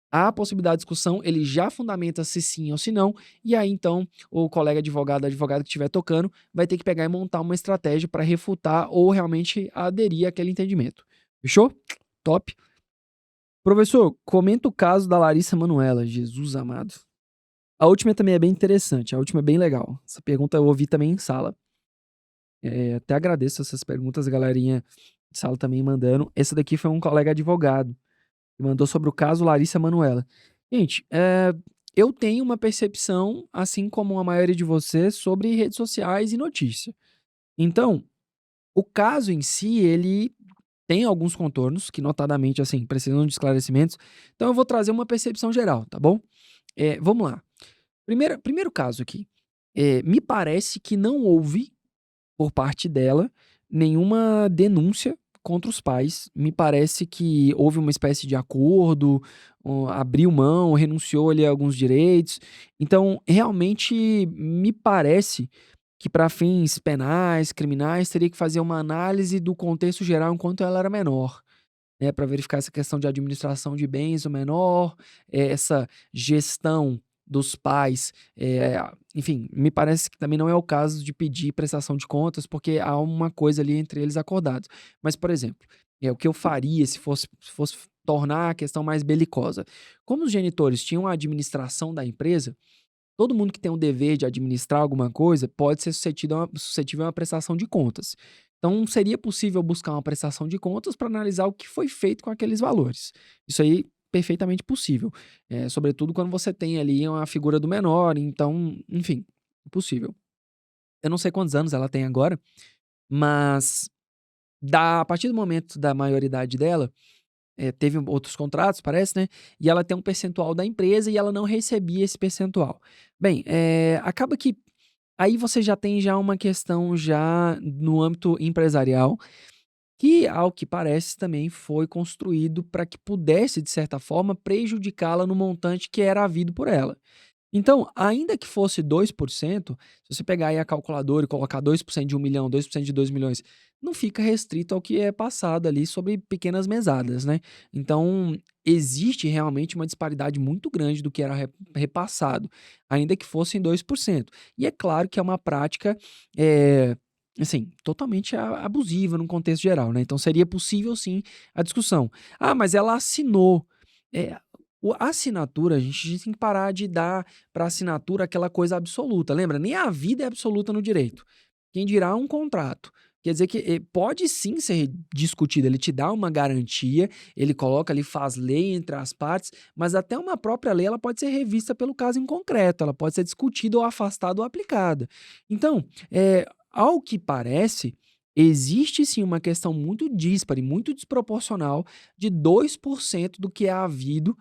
a possibilidade de discussão, ele já fundamenta se sim ou se não, e aí então o colega advogado que estiver tocando, vai ter que pegar e montar uma estratégia para refutar ou realmente aderir àquele entendimento. Fechou? Top. Professor, comenta o caso da Larissa Manoela, Jesus amado. A última também é bem interessante, a última é bem legal. Essa pergunta eu ouvi também em sala. Até agradeço essas perguntas, galerinha de sala também mandando. Esse daqui foi um colega advogado que mandou sobre o caso Larissa Manoela. Gente, eu tenho uma percepção, assim como a maioria de vocês, sobre redes sociais e notícia. Então, o caso em si, ele tem alguns contornos que, notadamente, assim, precisam de esclarecimentos. Então, eu vou trazer uma percepção geral, tá bom? Vamos lá. Primeiro caso aqui. Me parece que não houve, por parte dela, nenhuma denúncia contra os pais. Me parece que houve uma espécie de acordo, abriu mão, renunciou ali a alguns direitos. Então, realmente, me parece que para fins penais, criminais, teria que fazer uma análise do contexto geral enquanto ela era menor, né, para verificar essa questão de administração de bens do menor, essa gestão dos pais, enfim, me parece que também não é o caso de pedir prestação de contas, porque há uma coisa ali entre eles acordados. Mas, por exemplo, o que eu faria se fosse tornar a questão mais belicosa? Como os genitores tinham a administração da empresa, todo mundo que tem um dever de administrar alguma coisa pode ser suscetível a uma prestação de contas. Então, seria possível buscar uma prestação de contas para analisar o que foi feito com aqueles valores. Isso aí, perfeitamente possível. Sobretudo quando você tem ali uma figura do menor, então, enfim, possível. Eu não sei quantos anos ela tem agora, mas a partir do momento da maioridade dela, teve outros contratos, parece, né? E ela tem um percentual da empresa e ela não recebia esse percentual. Bem, acaba que aí você já tem já uma questão já no âmbito empresarial, que, ao que parece, também foi construído para que pudesse, de certa forma, prejudicá-la no montante que era havido por ela. Então, ainda que fosse 2%, se você pegar aí a calculadora e colocar 2% de 1 milhão, 2% de 2 milhões, não fica restrito ao que é passado ali sobre pequenas mesadas, né? Então, existe realmente uma disparidade muito grande do que era repassado, ainda que fossem 2%. E é claro que é uma prática, assim, totalmente abusiva num contexto geral, né, então seria possível sim a discussão. "Ah, mas ela assinou". A assinatura, a gente tem que parar de dar para assinatura aquela coisa absoluta, lembra? Nem a vida é absoluta no direito, quem dirá um contrato. Quer dizer que, pode sim ser discutido, ele te dá uma garantia, ele coloca ali, faz lei entre as partes, mas até uma própria lei ela pode ser revista pelo caso em concreto, ela pode ser discutida ou afastada ou aplicada. Então, ao que parece, existe sim uma questão muito díspare, muito desproporcional de 2% do que é havido,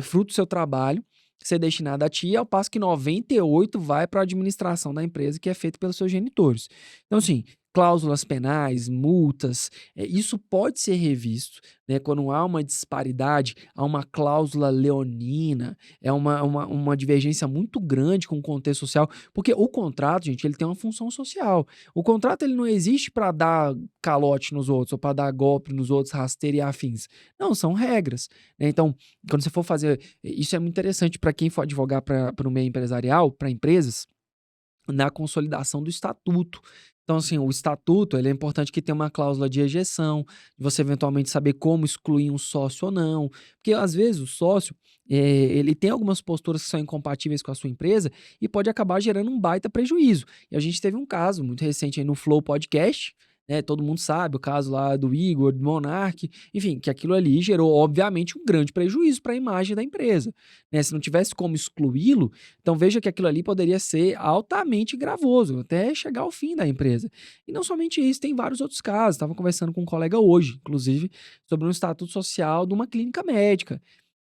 fruto do seu trabalho, ser destinado a ti, ao passo que 98 vai para a administração da empresa, que é feita pelos seus genitores. Então, assim, cláusulas penais, multas, isso pode ser revisto, né, quando há uma disparidade, há uma cláusula leonina, é uma divergência muito grande com o contexto social, porque o contrato, gente, ele tem uma função social. O contrato ele não existe para dar calote nos outros ou para dar golpe nos outros, rasteiro e afins. Não, são regras, né. Então, quando você for fazer isso é muito interessante para quem for advogar para o meio empresarial, para empresas, na consolidação do estatuto. Então, assim, o estatuto, ele é importante que tenha uma cláusula de ejeção, de você eventualmente saber como excluir um sócio ou não, porque às vezes o sócio, ele tem algumas posturas que são incompatíveis com a sua empresa e pode acabar gerando um baita prejuízo. E a gente teve um caso muito recente aí no Flow Podcast, né, todo mundo sabe, o caso lá do Igor, do Monark, enfim, que aquilo ali gerou, obviamente, um grande prejuízo para a imagem da empresa, né? Se não tivesse como excluí-lo, então veja que aquilo ali poderia ser altamente gravoso, até chegar ao fim da empresa. E não somente isso, tem vários outros casos. Estava conversando com um colega hoje, inclusive, sobre um estatuto social de uma clínica médica.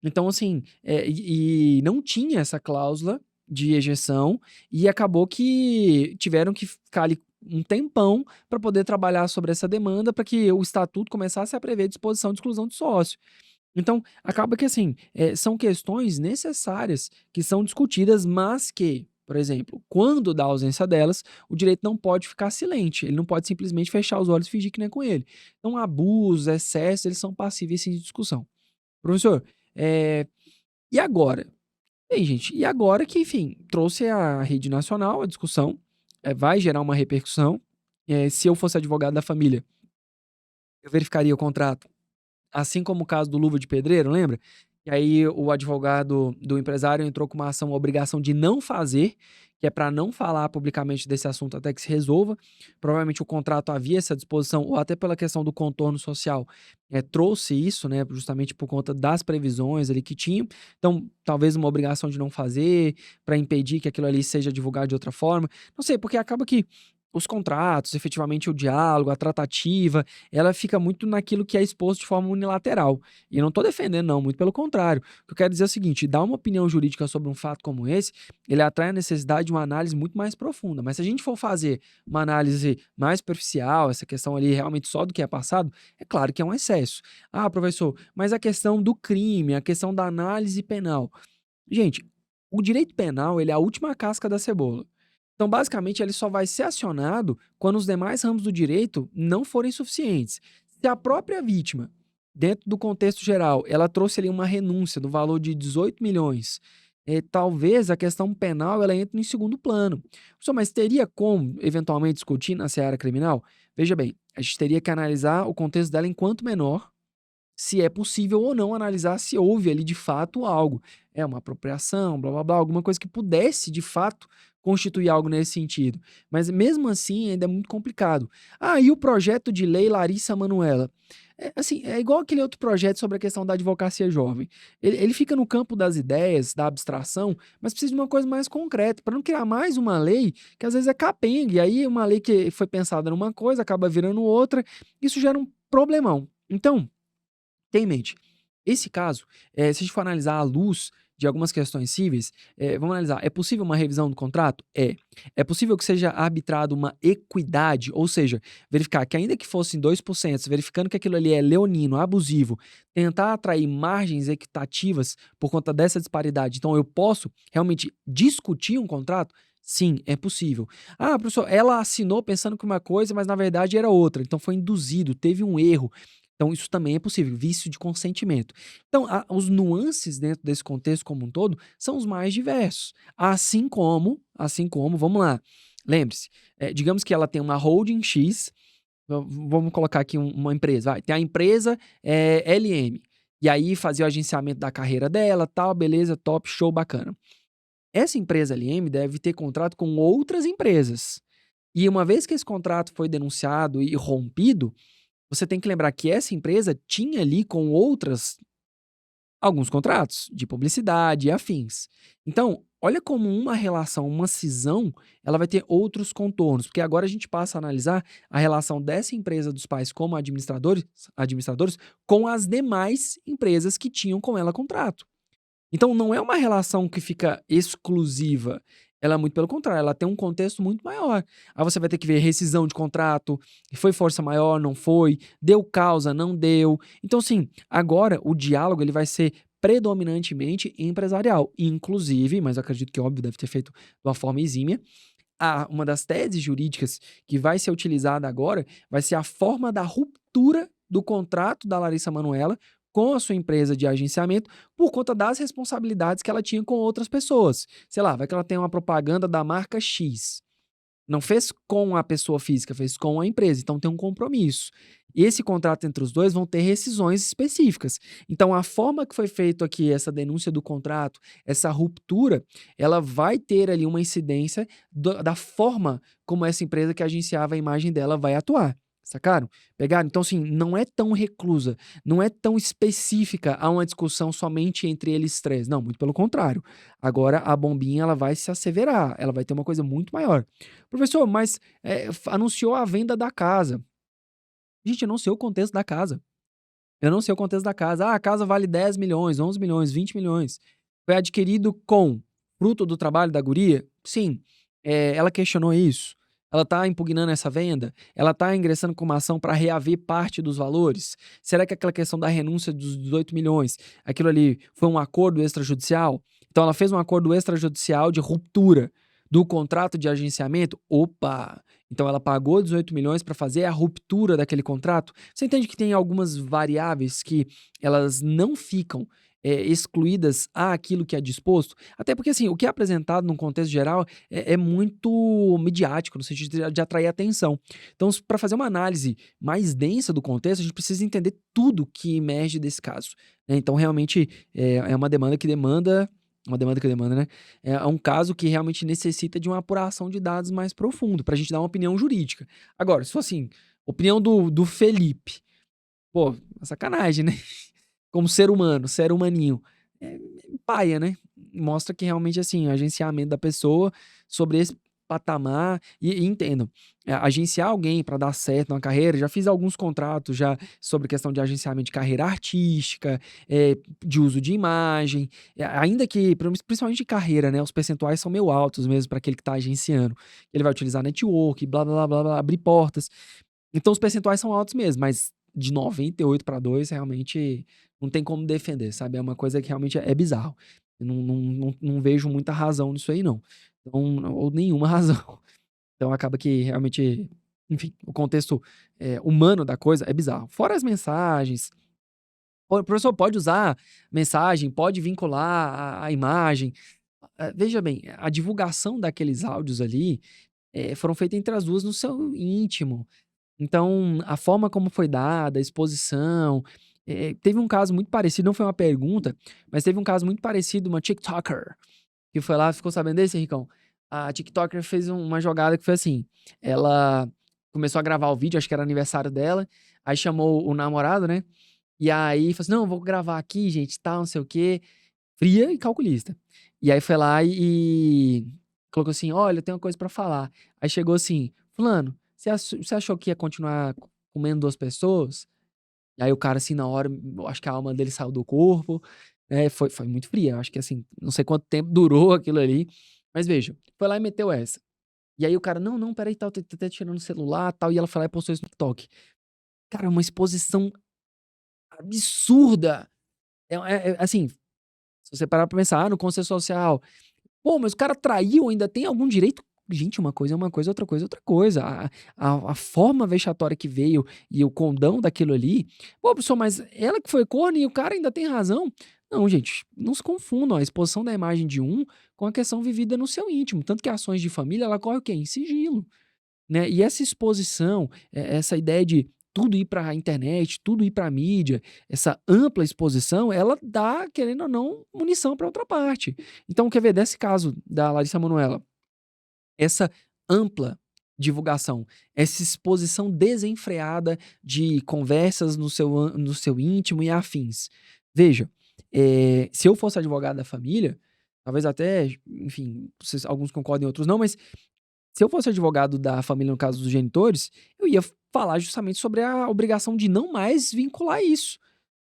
Então, assim, e não tinha essa cláusula de ejeção e acabou que tiveram que ficar ali um tempão para poder trabalhar sobre essa demanda para que o estatuto começasse a prever disposição de exclusão de sócio. Então, acaba que assim, são questões necessárias que são discutidas, mas que, por exemplo, quando dá ausência delas, o direito não pode ficar silente, ele não pode simplesmente fechar os olhos e fingir que não é com ele. Então, abusos, excessos, eles são passíveis sim de discussão. Professor, eh, e agora? Bem, gente, e agora que, enfim, trouxe a rede nacional a discussão, vai gerar uma repercussão. Se eu fosse advogado da família, eu verificaria o contrato. Assim como o caso do Luva de Pedreiro, lembra? E aí o advogado do empresário entrou com uma ação, uma obrigação de não fazer, que é para não falar publicamente desse assunto até que se resolva. Provavelmente o contrato havia essa disposição, ou até pela questão do contorno social, trouxe isso, né, justamente por conta das previsões ali que tinham. Então, talvez uma obrigação de não fazer, para impedir que aquilo ali seja divulgado de outra forma. Não sei, porque acaba que os contratos, efetivamente o diálogo, a tratativa, ela fica muito naquilo que é exposto de forma unilateral. E eu não estou defendendo, não, muito pelo contrário. O que eu quero dizer é o seguinte: dar uma opinião jurídica sobre um fato como esse, ele atrai a necessidade de uma análise muito mais profunda. Mas se a gente for fazer uma análise mais superficial, essa questão ali realmente só do que é passado, é claro que é um excesso. Ah, professor, mas a questão do crime, a questão da análise penal. Gente, o direito penal, ele é a última casca da cebola. Então, basicamente, ele só vai ser acionado quando os demais ramos do direito não forem suficientes. Se a própria vítima, dentro do contexto geral, ela trouxe ali uma renúncia do valor de 18 milhões, talvez a questão penal ela entre em segundo plano. Só, mas teria como, eventualmente, discutir na seara criminal? Veja bem, a gente teria que analisar o contexto dela enquanto menor, se é possível ou não analisar se houve ali de fato algo. É uma apropriação, blá blá blá, alguma coisa que pudesse de fato constituir algo nesse sentido. Mas mesmo assim ainda é muito complicado. Ah, e o projeto de lei Larissa Manoela? Assim, é igual aquele outro projeto sobre a questão da advocacia jovem. Ele fica no campo das ideias, da abstração, mas precisa de uma coisa mais concreta, para não criar mais uma lei que às vezes é capenga, e aí uma lei que foi pensada numa coisa acaba virando outra, isso gera um problemão. Então, tenha em mente, esse caso, se a gente for analisar à luz de algumas questões cíveis, vamos analisar, é possível uma revisão do contrato? É. É possível que seja arbitrado uma equidade, ou seja, verificar que ainda que fossem 2%, verificando que aquilo ali é leonino, abusivo, tentar atrair margens equitativas por conta dessa disparidade. Então eu posso realmente discutir um contrato? Sim, é possível. Ah, professor, ela assinou pensando que uma coisa, mas na verdade era outra. Então foi induzido, teve um erro. Então isso também é possível, vício de consentimento. Então os nuances dentro desse contexto como um todo são os mais diversos. Assim como, vamos lá, Lembre-se, digamos que ela tem uma holding X, vamos colocar aqui uma empresa, vai, tem a empresa LM, e aí fazia o agenciamento da carreira dela, tal, beleza, top, show, bacana. Essa empresa LM deve ter contrato com outras empresas. E uma vez que esse contrato foi denunciado e rompido, você tem que lembrar que essa empresa tinha ali com outras alguns contratos de publicidade e afins. Então, olha como uma relação, uma cisão, ela vai ter outros contornos, porque agora a gente passa a analisar a relação dessa empresa dos pais como administradores com as demais empresas que tinham com ela contrato. Então não é uma relação que fica exclusiva, ela é muito pelo contrário, ela tem um contexto muito maior. Aí você vai ter que ver rescisão de contrato, foi força maior, não foi, deu causa, não deu. Então sim, agora o diálogo ele vai ser predominantemente empresarial, inclusive, mas eu acredito que óbvio deve ter feito de uma forma exímia, uma das teses jurídicas que vai ser utilizada agora vai ser a forma da ruptura do contrato da Larissa Manoela com a sua empresa de agenciamento por conta das responsabilidades que ela tinha com outras pessoas. Sei lá, vai que ela tem uma propaganda da marca X. Não fez com a pessoa física, fez com a empresa. Então tem um compromisso. E esse contrato entre os dois vão ter rescisões específicas. Então a forma que foi feito aqui essa denúncia do contrato, essa ruptura, ela vai ter ali uma incidência da forma como essa empresa que agenciava a imagem dela vai atuar. Sacaram? Pegaram? Então, assim, não é tão reclusa, não é tão específica a uma discussão somente entre eles três. Não, muito pelo contrário. Agora a bombinha ela vai se asseverar, ela vai ter uma coisa muito maior. Professor, mas anunciou a venda da casa. Gente, eu não sei o contexto da casa. Eu não sei o contexto da casa. Ah, a casa vale 10 milhões, 11 milhões, 20 milhões. Foi adquirido com fruto do trabalho da guria? Sim. Ela questionou isso. Ela está impugnando essa venda? Ela está ingressando com uma ação para reaver parte dos valores? Será que aquela questão da renúncia dos 18 milhões, aquilo ali foi um acordo extrajudicial? Então ela fez um acordo extrajudicial de ruptura do contrato de agenciamento? Opa! Então ela pagou 18 milhões para fazer a ruptura daquele contrato? Você entende que tem algumas variáveis que elas não ficam excluídas àquilo que é disposto? Até porque, assim, o que é apresentado num contexto geral é muito midiático, no sentido de atrair atenção. Então, para fazer uma análise mais densa do contexto, a gente precisa entender tudo que emerge desse caso, né? Então, realmente, é uma demanda que demanda. Uma demanda que demanda, né? É um caso que realmente necessita de uma apuração de dados mais profundo, pra gente dar uma opinião jurídica. Agora, se for assim, opinião do Felipe, pô, sacanagem, né? Como ser humaninho. É paia, né? Mostra que realmente, assim, o agenciamento da pessoa sobre esse patamar. E entendo, agenciar alguém para dar certo na carreira, já fiz alguns contratos já sobre questão de agenciamento de carreira artística, de uso de imagem, ainda que, principalmente de carreira, né? Os percentuais são meio altos mesmo para aquele que está agenciando. Ele vai utilizar network, blá, blá, blá, blá, blá, abrir portas. Então os percentuais são altos mesmo, mas de 98 para 2 realmente não tem como defender, sabe? É uma coisa que realmente é bizarro. Eu não vejo muita razão nisso aí, não. Então, ou nenhuma razão. Então acaba que realmente, enfim, o contexto humano da coisa é bizarro. Fora as mensagens. O professor pode usar mensagem, pode vincular a imagem. Veja bem, a divulgação daqueles áudios ali foram feitas entre as duas no seu íntimo. Então, a forma como foi dada, a exposição. Teve um caso muito parecido, não foi uma pergunta, mas teve um caso muito parecido, uma TikToker, que foi lá, ficou sabendo desse, Ricão? A TikToker fez uma jogada que foi assim: ela começou a gravar o vídeo, acho que era aniversário dela, aí chamou o namorado, né? E aí falou assim: não, vou gravar aqui, gente, tal, não sei o quê. Fria e calculista. E aí foi lá e colocou assim: olha, eu tenho uma coisa pra falar. Aí chegou assim: Fulano, você achou que ia continuar comendo duas pessoas? E aí o cara, assim, na hora, eu acho que a alma dele saiu do corpo. Foi muito fria. Eu acho que, assim, não sei quanto tempo durou aquilo ali. Mas veja, foi lá e meteu essa. E aí o cara, não, não, peraí, tal, tô até tirando o celular tal. E ela foi lá e postou isso no TikTok. Cara, uma exposição absurda. Assim, se você parar pra pensar, no consenso social, pô, mas o cara traiu, ainda tem algum direito? Gente, uma coisa é uma coisa, outra coisa é outra coisa. A forma vexatória que veio e o condão daquilo ali. Pô, pessoal, mas ela que foi corno e o cara ainda tem razão. Não, gente, não se confundam. A exposição da imagem de um com a questão vivida no seu íntimo. Tanto que ações de família, ela corre o quê? Em sigilo, né? E essa exposição, essa ideia de tudo ir para a internet, tudo ir para a mídia, essa ampla exposição, ela dá, querendo ou não, munição para outra parte. Então, quer ver, desse caso da Larissa Manoela, essa ampla divulgação, essa exposição desenfreada de conversas no seu íntimo e afins. Veja, se eu fosse advogado da família, talvez até, enfim, alguns concordem, outros não, mas se eu fosse advogado da família, no caso dos genitores, eu ia falar justamente sobre a obrigação de não mais vincular isso.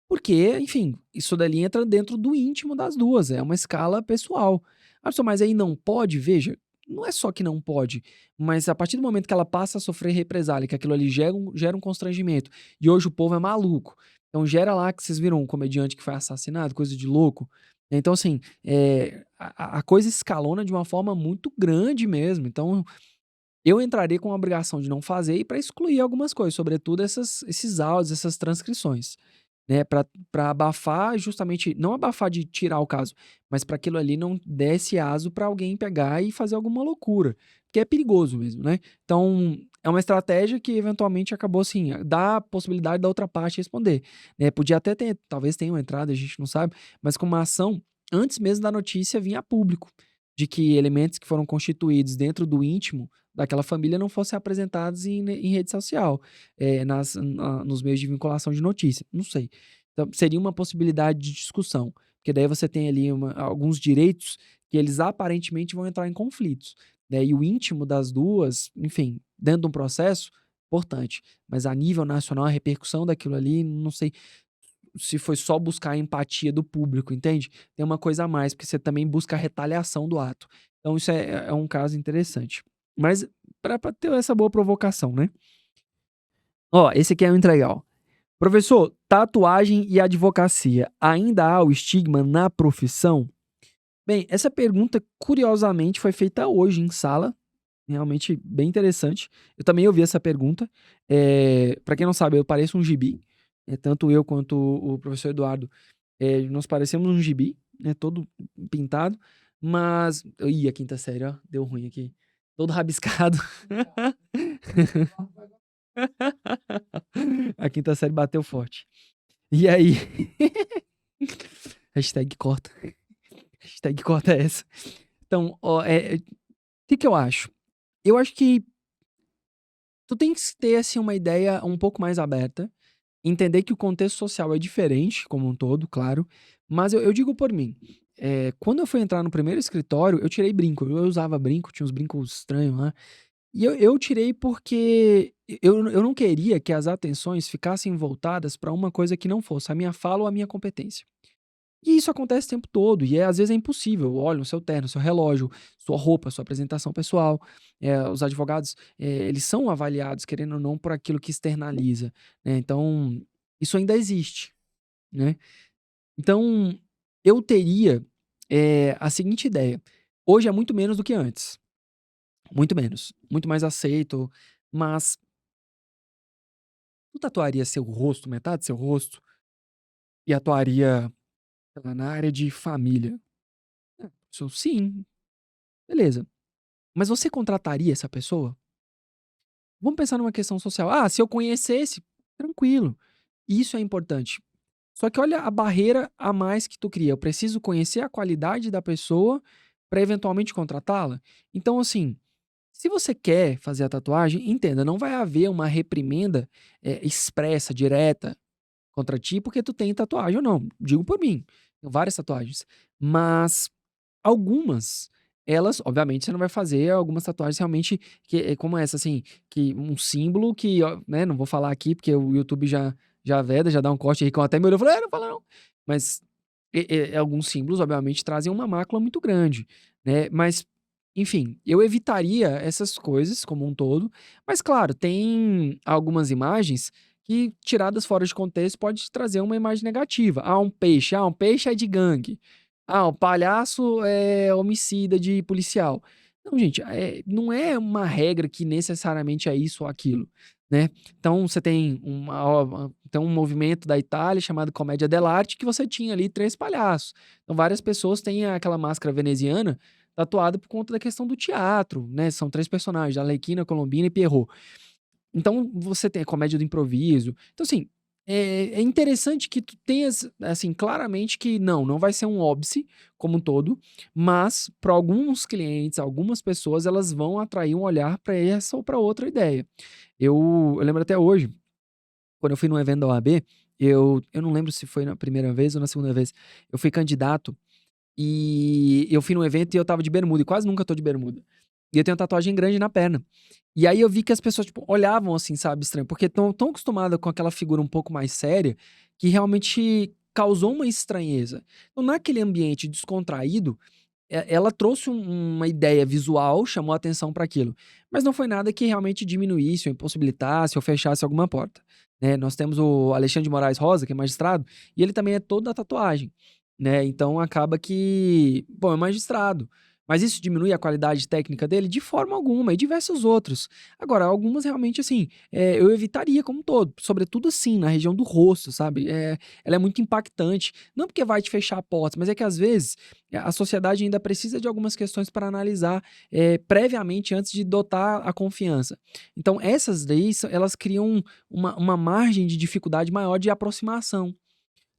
Porque, enfim, isso dali entra dentro do íntimo das duas, é uma escala pessoal. Ah, pessoal, mas aí não pode? Veja, não é só que não pode, mas a partir do momento que ela passa a sofrer represália, que aquilo ali gera um constrangimento, e hoje o povo é maluco. Então gera lá que vocês viram um comediante que foi assassinado, coisa de louco. Então, assim, a coisa escalona de uma forma muito grande mesmo. Então, eu entraria com a obrigação de não fazer e para excluir algumas coisas, sobretudo esses áudios, essas transcrições, né, para abafar justamente, não abafar de tirar o caso, mas para aquilo ali não desse aso para alguém pegar e fazer alguma loucura, porque é perigoso mesmo, né. Então, é uma estratégia que eventualmente acabou assim, dá a possibilidade da outra parte responder, né, podia até ter, talvez tenha uma entrada, a gente não sabe, mas com uma ação antes mesmo da notícia vir a público, de que elementos que foram constituídos dentro do íntimo daquela família não fossem apresentados em rede social, nos meios de vinculação de notícia, não sei. Então, seria uma possibilidade de discussão, porque daí você tem ali alguns direitos que eles aparentemente vão entrar em conflitos, né? E o íntimo das duas, enfim, dentro de um processo, importante. Mas a nível nacional, a repercussão daquilo ali, não sei se foi só buscar a empatia do público, entende? Tem uma coisa a mais, porque você também busca a retaliação do ato. Então, isso é um caso interessante. Mas para ter essa boa provocação, né? Ó, esse aqui é muito legal. Professor, tatuagem e advocacia, ainda há o estigma na profissão? Bem, essa pergunta, curiosamente, foi feita hoje em sala. Realmente bem interessante. Eu também ouvi essa pergunta. Para quem não sabe, eu pareço um gibi. Tanto eu quanto o professor Eduardo, nós parecemos um gibi, né, todo pintado. Mas. Ih, a quinta série, ó, deu ruim aqui. Todo rabiscado. A quinta série bateu forte. E aí? Hashtag corta. Hashtag corta essa. Então, ó, o que eu acho? Eu acho que tu tem que ter, assim, uma ideia um pouco mais aberta, entender que o contexto social é diferente como um todo, claro, mas eu digo por mim, quando eu fui entrar no primeiro escritório, eu tirei brinco, eu usava brinco, tinha uns brincos estranhos lá, e eu tirei porque eu não queria que as atenções ficassem voltadas para uma coisa que não fosse a minha fala ou a minha competência. E isso acontece o tempo todo, e às vezes é impossível. Olha o seu terno, seu relógio, sua roupa, sua apresentação pessoal. Os advogados, eles são avaliados, querendo ou não, por aquilo que externaliza, né? Então, isso ainda existe, né? Então, eu teria a seguinte ideia. Hoje é muito menos do que antes. Muito menos. Muito mais aceito. Mas tu tatuaria seu rosto, metade do seu rosto, e atuaria, sei lá, na área de família? Isso sim, beleza. Mas você contrataria essa pessoa? Vamos pensar numa questão social. Ah, se eu conhecesse, tranquilo. Isso é importante. Só que olha a barreira a mais que tu cria. Eu preciso conhecer a qualidade da pessoa para eventualmente contratá-la. Então, assim, se você quer fazer a tatuagem, entenda, não vai haver uma reprimenda expressa, direta contra ti, porque tu tem tatuagem ou não. Digo por mim. Tenho várias tatuagens. Mas algumas, elas obviamente você não vai fazer algumas tatuagens realmente que é como essa, assim, que um símbolo que, ó, né, não vou falar aqui porque o YouTube já veda, já dá um corte, Ricão até me olhou e falou: "Não fala não". Mas, alguns símbolos obviamente trazem uma mácula muito grande, né, mas, enfim, eu evitaria essas coisas como um todo, mas claro, tem algumas imagens que tiradas fora de contexto pode trazer uma imagem negativa. Um peixe é de gangue. O palhaço é homicida de policial. Não, gente, não é uma regra que necessariamente é isso ou aquilo, né. Então você tem um movimento da Itália chamado Commedia dell'arte que você tinha ali 3 palhaços. Então várias pessoas têm aquela máscara veneziana, tatuada por conta da questão do teatro, né? São 3 personagens, Arlequina, Colombina e Pierrot. Então você tem a comédia do improviso. Então, assim, é interessante que tu tenhas, assim, claramente que não vai ser um óbice como um todo, mas para alguns clientes, algumas pessoas, elas vão atrair um olhar para essa ou para outra ideia. Eu lembro até hoje, quando eu fui num evento da OAB, eu não lembro se foi na primeira vez ou na segunda vez, eu fui candidato e eu fui num evento e eu estava de bermuda, e quase nunca tô de bermuda. E eu tenho uma tatuagem grande na perna. E aí eu vi que as pessoas, tipo, olhavam assim, sabe, estranho, porque estão tão acostumadas com aquela figura um pouco mais séria, que realmente causou uma estranheza. Então, naquele ambiente descontraído, ela trouxe uma ideia visual, chamou a atenção para aquilo, mas não foi nada que realmente diminuísse ou impossibilitasse ou fechasse alguma porta, né. Nós temos o Alexandre de Moraes Rosa, que é magistrado, e ele também é todo da tatuagem, né, então acaba que, bom, é magistrado, mas isso diminui a qualidade técnica dele? De forma alguma, e diversos outros. Agora, algumas realmente, assim, eu evitaria como um todo, sobretudo assim, na região do rosto, sabe, ela é muito impactante, não porque vai te fechar a porta, mas é que às vezes a sociedade ainda precisa de algumas questões para analisar previamente antes de dotar a confiança. Então, essas leis, elas criam uma margem de dificuldade maior de aproximação.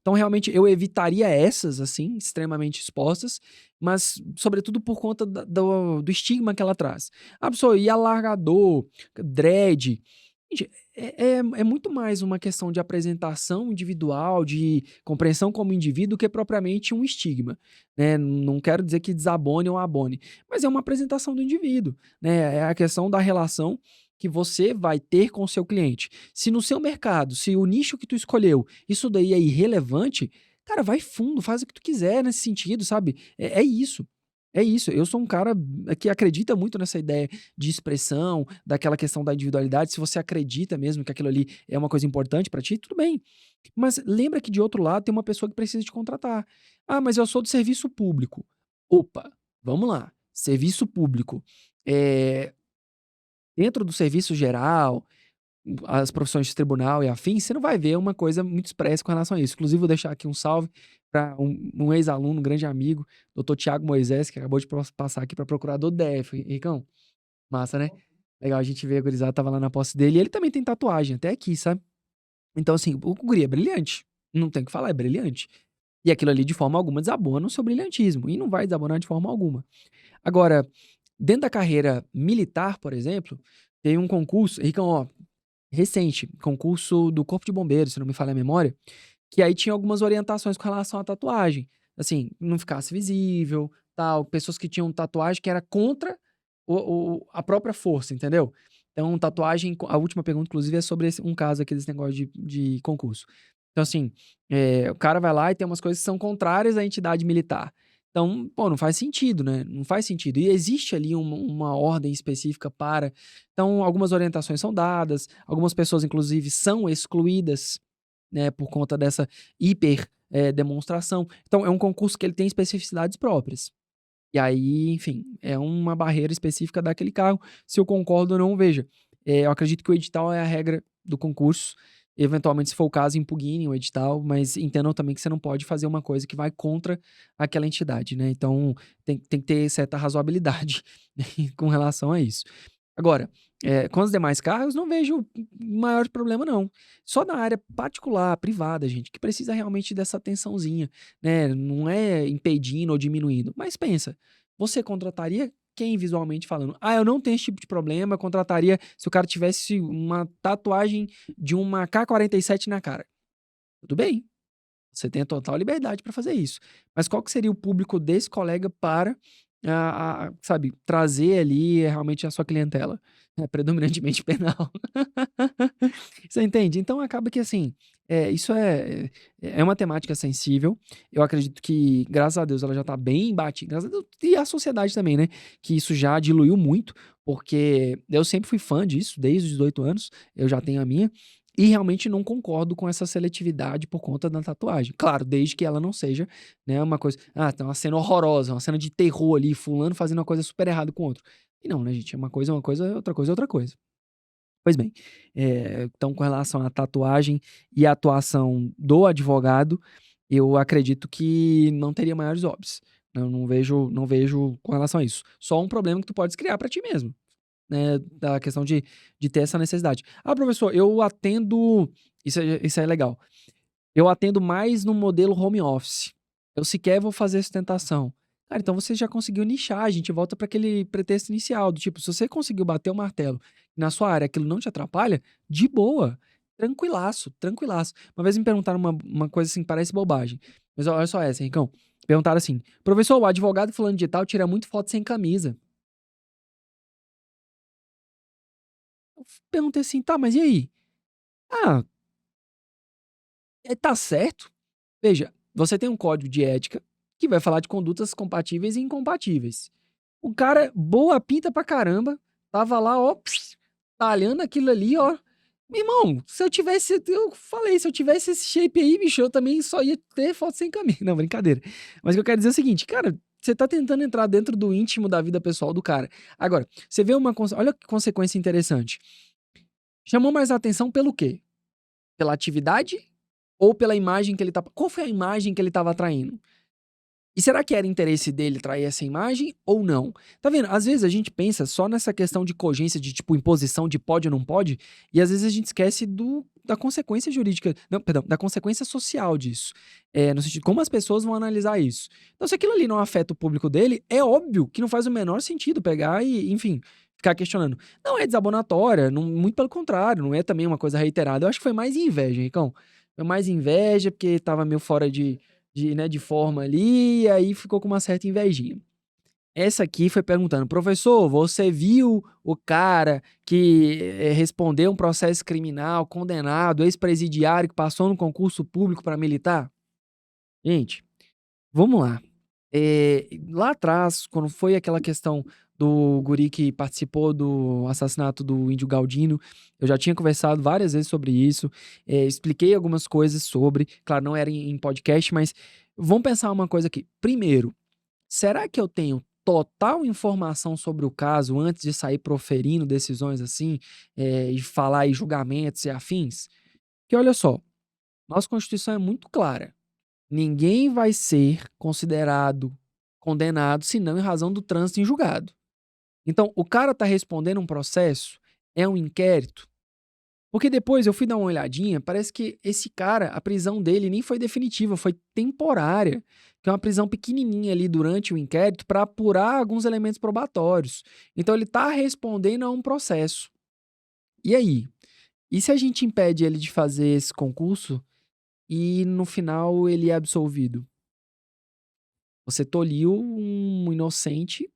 Então, realmente, eu evitaria essas, assim, extremamente expostas, mas, sobretudo, por conta do estigma que ela traz. A pessoa ir alargador, dread. Gente, é muito mais uma questão de apresentação individual, de compreensão como indivíduo, do que propriamente um estigma, né? Não quero dizer que desabone ou abone, mas é uma apresentação do indivíduo, né? É a questão da relação que você vai ter com o seu cliente. Se no seu mercado, se o nicho que tu escolheu, isso daí é irrelevante, cara, vai fundo, faz o que tu quiser nesse sentido, sabe? É isso. É isso. Eu sou um cara que acredita muito nessa ideia de expressão, daquela questão da individualidade. Se você acredita mesmo que aquilo ali é uma coisa importante pra ti, tudo bem. Mas lembra que de outro lado tem uma pessoa que precisa te contratar. Ah, mas eu sou do serviço público. Opa, vamos lá. Serviço público. Eh, Dentro do serviço geral, as profissões de tribunal e afins, você não vai ver uma coisa muito expressa com relação a isso. Inclusive, vou deixar aqui um salve para um ex-aluno, um grande amigo, doutor Tiago Moisés, que acabou de passar aqui para procurador do DF. Ricão, massa, né? Legal, a gente vê a gurizada, tava lá na posse dele, e ele também tem tatuagem, até aqui, sabe? Então, assim, o guri é brilhante. Não tem o que falar, é brilhante. E aquilo ali, de forma alguma, desabona o seu brilhantismo. E não vai desabonar de forma alguma. Agora, dentro da carreira militar, por exemplo, tem um concurso, Ricão, ó, recente, concurso do Corpo de Bombeiros, se não me falha a memória, que aí tinha algumas orientações com relação à tatuagem. Assim, não ficasse visível, tal, pessoas que tinham tatuagem que era contra a própria força, entendeu? Então, tatuagem, a última pergunta, inclusive, é sobre um caso aqui desse negócio de concurso. Então, assim, o cara vai lá e tem umas coisas que são contrárias à entidade militar. Então, pô, não faz sentido, né? Não faz sentido. E existe ali uma ordem específica para. Então, algumas orientações são dadas, algumas pessoas, inclusive, são excluídas, né, por conta dessa hiper demonstração. Então, é um concurso que ele tem especificidades próprias. E aí, enfim, é uma barreira específica daquele cargo. Se eu concordo ou não, veja, eu acredito que o edital é a regra do concurso. Eventualmente, se for o caso, impugnem o edital, mas entendam também que você não pode fazer uma coisa que vai contra aquela entidade, né? Então, tem que ter certa razoabilidade com relação a isso. Agora, com os demais cargos, não vejo maior problema, não. Só na área particular, privada, gente, que precisa realmente dessa atençãozinha, né? Não é impedindo ou diminuindo. Mas pensa, você contrataria quem visualmente falando? Ah, eu não tenho esse tipo de problema, eu contrataria se o cara tivesse uma tatuagem de uma K-47 na cara. Tudo bem, você tem a total liberdade para fazer isso. Mas qual que seria o público desse colega para, sabe, trazer ali realmente a sua clientela? É predominantemente penal. Você entende? Então acaba que assim, isso é uma temática sensível. Eu acredito que, graças a Deus, ela já tá bem batida. Graças a Deus, e a sociedade também, né? Que isso já diluiu muito, porque eu sempre fui fã disso, desde os 18 anos, eu já tenho a minha. E realmente não concordo com essa seletividade por conta da tatuagem. Claro, desde que ela não seja, né, uma coisa. Ah, tem uma cena horrorosa, uma cena de terror ali, fulano fazendo uma coisa super errada com o outro. E não, né, gente? É uma coisa, outra coisa é outra coisa. Pois bem, então com relação à tatuagem e à atuação do advogado, eu acredito que não teria maiores óbices, Eu não vejo com relação a isso. Só um problema que tu podes criar pra ti mesmo, né? Da questão de ter essa necessidade. Ah, professor, eu atendo. Isso é legal. Eu atendo mais no modelo home office. Eu sequer vou fazer sustentação. Cara, então você já conseguiu nichar. A gente volta para aquele pretexto inicial, do tipo, se você conseguiu bater o martelo na sua área, aquilo não te atrapalha, de boa. Tranquilaço, tranquilaço. Uma vez me perguntaram uma coisa assim, parece bobagem. Mas olha só essa, Ricão. Perguntaram assim: professor, o advogado fulano de tal tira muito foto sem camisa. Eu perguntei assim, tá, mas e aí? Ah, tá certo. Veja, você tem um código de ética que vai falar de condutas compatíveis e incompatíveis. O cara, boa pinta pra caramba, tava lá, ó, talhando aquilo ali, ó. Meu irmão, se eu tivesse, eu falei, se eu tivesse esse shape aí, bicho, eu também só ia ter foto sem camisa. Não, brincadeira. Mas o que eu quero dizer é o seguinte, cara, você tá tentando entrar dentro do íntimo da vida pessoal do cara. Agora, você vê olha que consequência interessante. Chamou mais atenção pelo quê? Pela atividade ou pela imagem que ele tá. Qual foi a imagem que ele tava atraindo? E será que era interesse dele trair essa imagem ou não? Tá vendo? Às vezes a gente pensa só nessa questão de cogência, de tipo imposição de pode ou não pode, e às vezes a gente esquece da consequência jurídica, não, perdão, da consequência social disso. No sentido de como as pessoas vão analisar isso. Então, se aquilo ali não afeta o público dele, é óbvio que não faz o menor sentido pegar e, enfim, ficar questionando. Não é desabonatória, muito pelo contrário, não é também uma coisa reiterada. Eu acho que foi mais inveja, Ricão. Foi mais inveja, porque tava meio fora de forma ali, e aí ficou com uma certa invejinha. Essa aqui foi perguntando, professor, você viu o cara que respondeu um processo criminal, condenado, ex-presidiário que passou no concurso público para militar? Gente, vamos lá. Lá atrás, quando foi aquela questão do guri que participou do assassinato do Índio Galdino, eu já tinha conversado várias vezes sobre isso, expliquei algumas coisas sobre, claro, não era em podcast, mas vamos pensar uma coisa aqui. Primeiro, será que eu tenho total informação sobre o caso antes de sair proferindo decisões assim, e falar em julgamentos e afins? Porque olha só, nossa Constituição é muito clara. Ninguém vai ser considerado condenado senão em razão do trânsito em julgado. Então, o cara tá respondendo um processo, é um inquérito, porque depois eu fui dar uma olhadinha, parece que esse cara, a prisão dele nem foi definitiva, foi temporária, que é uma prisão pequenininha ali durante o inquérito para apurar alguns elementos probatórios. Então, ele tá respondendo a um processo. E aí? E se a gente impede ele de fazer esse concurso e no final ele é absolvido? Você tolhiu um inocente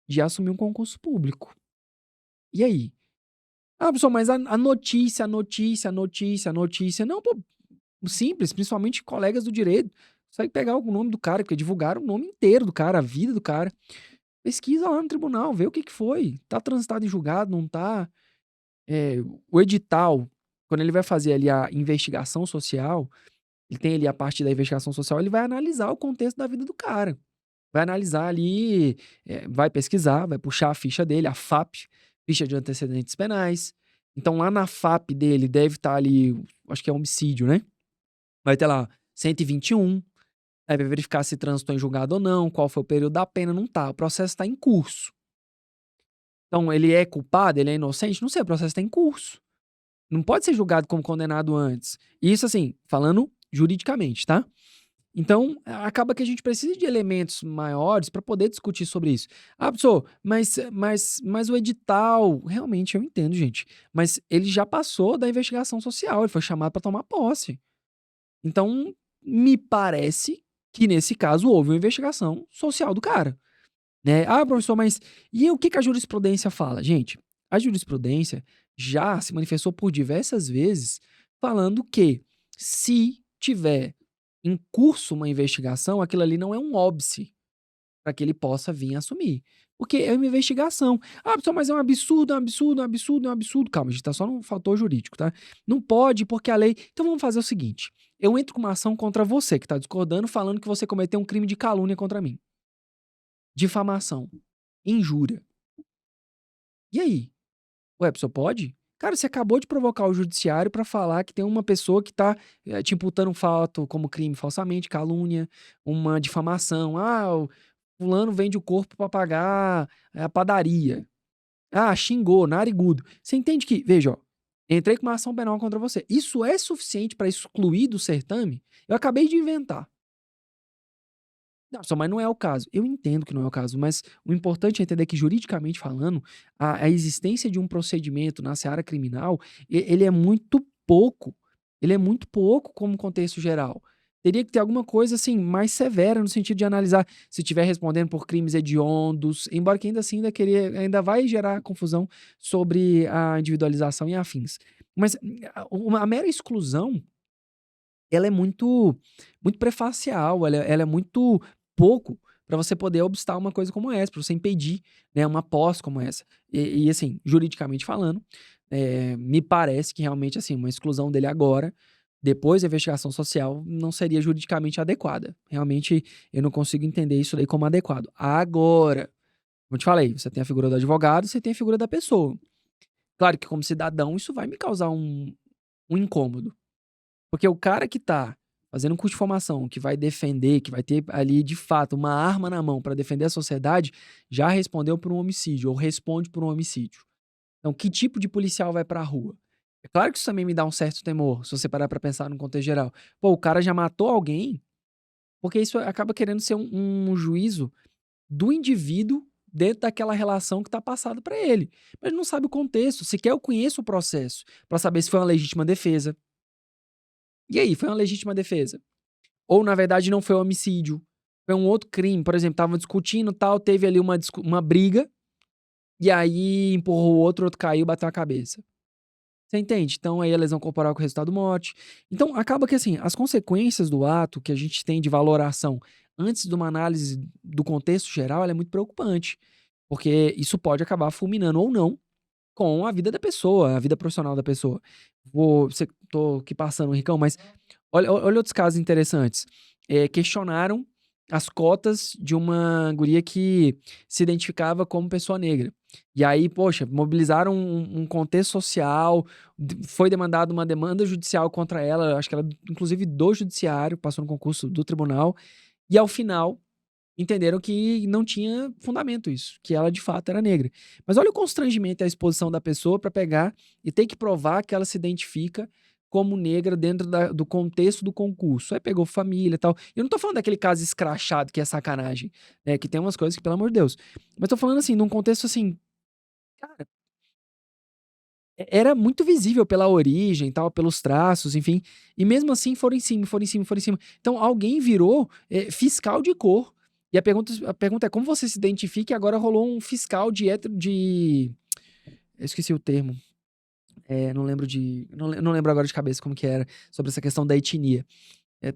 de assumir um concurso público. E aí? Ah, pessoal, mas a notícia, a notícia, a notícia, a notícia. Não, pô, simples, principalmente colegas do direito. Consegue pegar o nome do cara, porque divulgaram o nome inteiro do cara, a vida do cara. Pesquisa lá no tribunal, vê o que foi. Tá transitado em julgado, não tá? O edital, quando ele vai fazer ali a investigação social, ele tem ali a parte da investigação social, ele vai analisar o contexto da vida do cara. Vai analisar ali, vai pesquisar, vai puxar a ficha dele, a FAP, ficha de antecedentes penais. Então, lá na FAP dele deve estar ali, acho que é homicídio, né? Vai ter lá 121, aí vai verificar se transitou em julgado ou não, qual foi o período da pena, não tá. O processo está em curso. Então, ele é culpado, ele é inocente? Não sei, o processo está em curso. Não pode ser julgado como condenado antes. Isso, assim, falando juridicamente, tá? Então, acaba que a gente precisa de elementos maiores para poder discutir sobre isso. Ah, professor, mas o edital, realmente eu entendo, gente, mas ele já passou da investigação social, ele foi chamado para tomar posse. Então, me parece que nesse caso houve uma investigação social do cara, né? Ah, professor, mas e o que que a jurisprudência fala? Gente, a jurisprudência já se manifestou por diversas vezes falando que se tiver em curso uma investigação, aquilo ali não é um óbice para que ele possa vir assumir. Porque é uma investigação. Ah, pessoal, mas é um absurdo, é um absurdo, é um absurdo, é um absurdo. Calma, a gente tá só no fator jurídico, tá? Não pode, porque a lei. Então vamos fazer o seguinte: eu entro com uma ação contra você que tá discordando, falando que você cometeu um crime de calúnia contra mim. Difamação. Injúria. E aí? Ué, a pessoa pode? Cara, você acabou de provocar o judiciário pra falar que tem uma pessoa que tá te imputando um fato como crime falsamente, calúnia, uma difamação. Ah, fulano vende o corpo para pagar a padaria. Ah, xingou, narigudo. Você entende que, veja, ó, entrei com uma ação penal contra você. Isso é suficiente para excluir do certame? Eu acabei de inventar. Não, só, mas não é o caso. Eu entendo que não é o caso, mas o importante é entender que, juridicamente falando, a existência de um procedimento na seara criminal, ele é muito pouco. Ele é muito pouco como contexto geral. Teria que ter alguma coisa assim mais severa no sentido de analisar se estiver respondendo por crimes hediondos, embora que ainda assim ainda vai gerar confusão sobre a individualização e afins. Mas a mera exclusão, ela é muito prefacial, ela é muito pouco para você poder obstar uma coisa como essa, para você impedir, né, uma posse como essa. Assim, juridicamente falando, me parece que realmente, assim, uma exclusão dele agora, depois da investigação social, não seria juridicamente adequada. Realmente, eu não consigo entender isso daí como adequado. Agora, como eu te falei, você tem a figura do advogado, você tem a figura da pessoa. Claro que como cidadão isso vai me causar um incômodo. Porque o cara que tá fazendo um curso de formação, que vai defender, que vai ter ali de fato uma arma na mão para defender a sociedade, já respondeu por um homicídio ou responde por um homicídio. Então, que tipo de policial vai pra rua? É claro que isso também me dá um certo temor, se você parar pra pensar no contexto geral. Pô, o cara já matou alguém, porque isso acaba querendo ser um juízo do indivíduo dentro daquela relação que tá passado pra ele. Mas não sabe o contexto. Sequer eu conheço o processo pra saber se foi uma legítima defesa. E aí, foi uma legítima defesa? Ou, na verdade, não foi um homicídio, foi um outro crime. Por exemplo, estavam discutindo, tal, teve ali uma briga, e aí empurrou o outro caiu, bateu a cabeça. Você entende? Então, aí a lesão corporal com resultado morte. Então, acaba que, assim, as consequências do ato que a gente tem de valoração antes de uma análise do contexto geral, ela é muito preocupante. Porque isso pode acabar fulminando ou não com a vida da pessoa, a vida profissional da pessoa. Tô aqui passando, Ricão, mas olha outros casos interessantes. Questionaram as cotas de uma guria que se identificava como pessoa negra. E aí, poxa, mobilizaram um contexto social, foi demandada uma demanda judicial contra ela, acho que ela, inclusive, do judiciário, passou no concurso do tribunal, e ao final entenderam que não tinha fundamento isso, que ela de fato era negra. Mas olha o constrangimento e a exposição da pessoa para pegar e ter que provar que ela se identifica como negra dentro do contexto do concurso. Aí pegou família e tal. Eu não tô falando daquele caso escrachado que é sacanagem, né? Que tem umas coisas que, pelo amor de Deus. Mas tô falando assim, num contexto assim, cara, era muito visível pela origem, tal, pelos traços, enfim. E mesmo assim foram em cima, foram em cima, foram em cima. Então alguém virou fiscal de cor. E a pergunta é como você se identifica e agora rolou um fiscal de. Eu esqueci o termo. Não lembro de. Não lembro agora de cabeça como que era, sobre essa questão da etnia.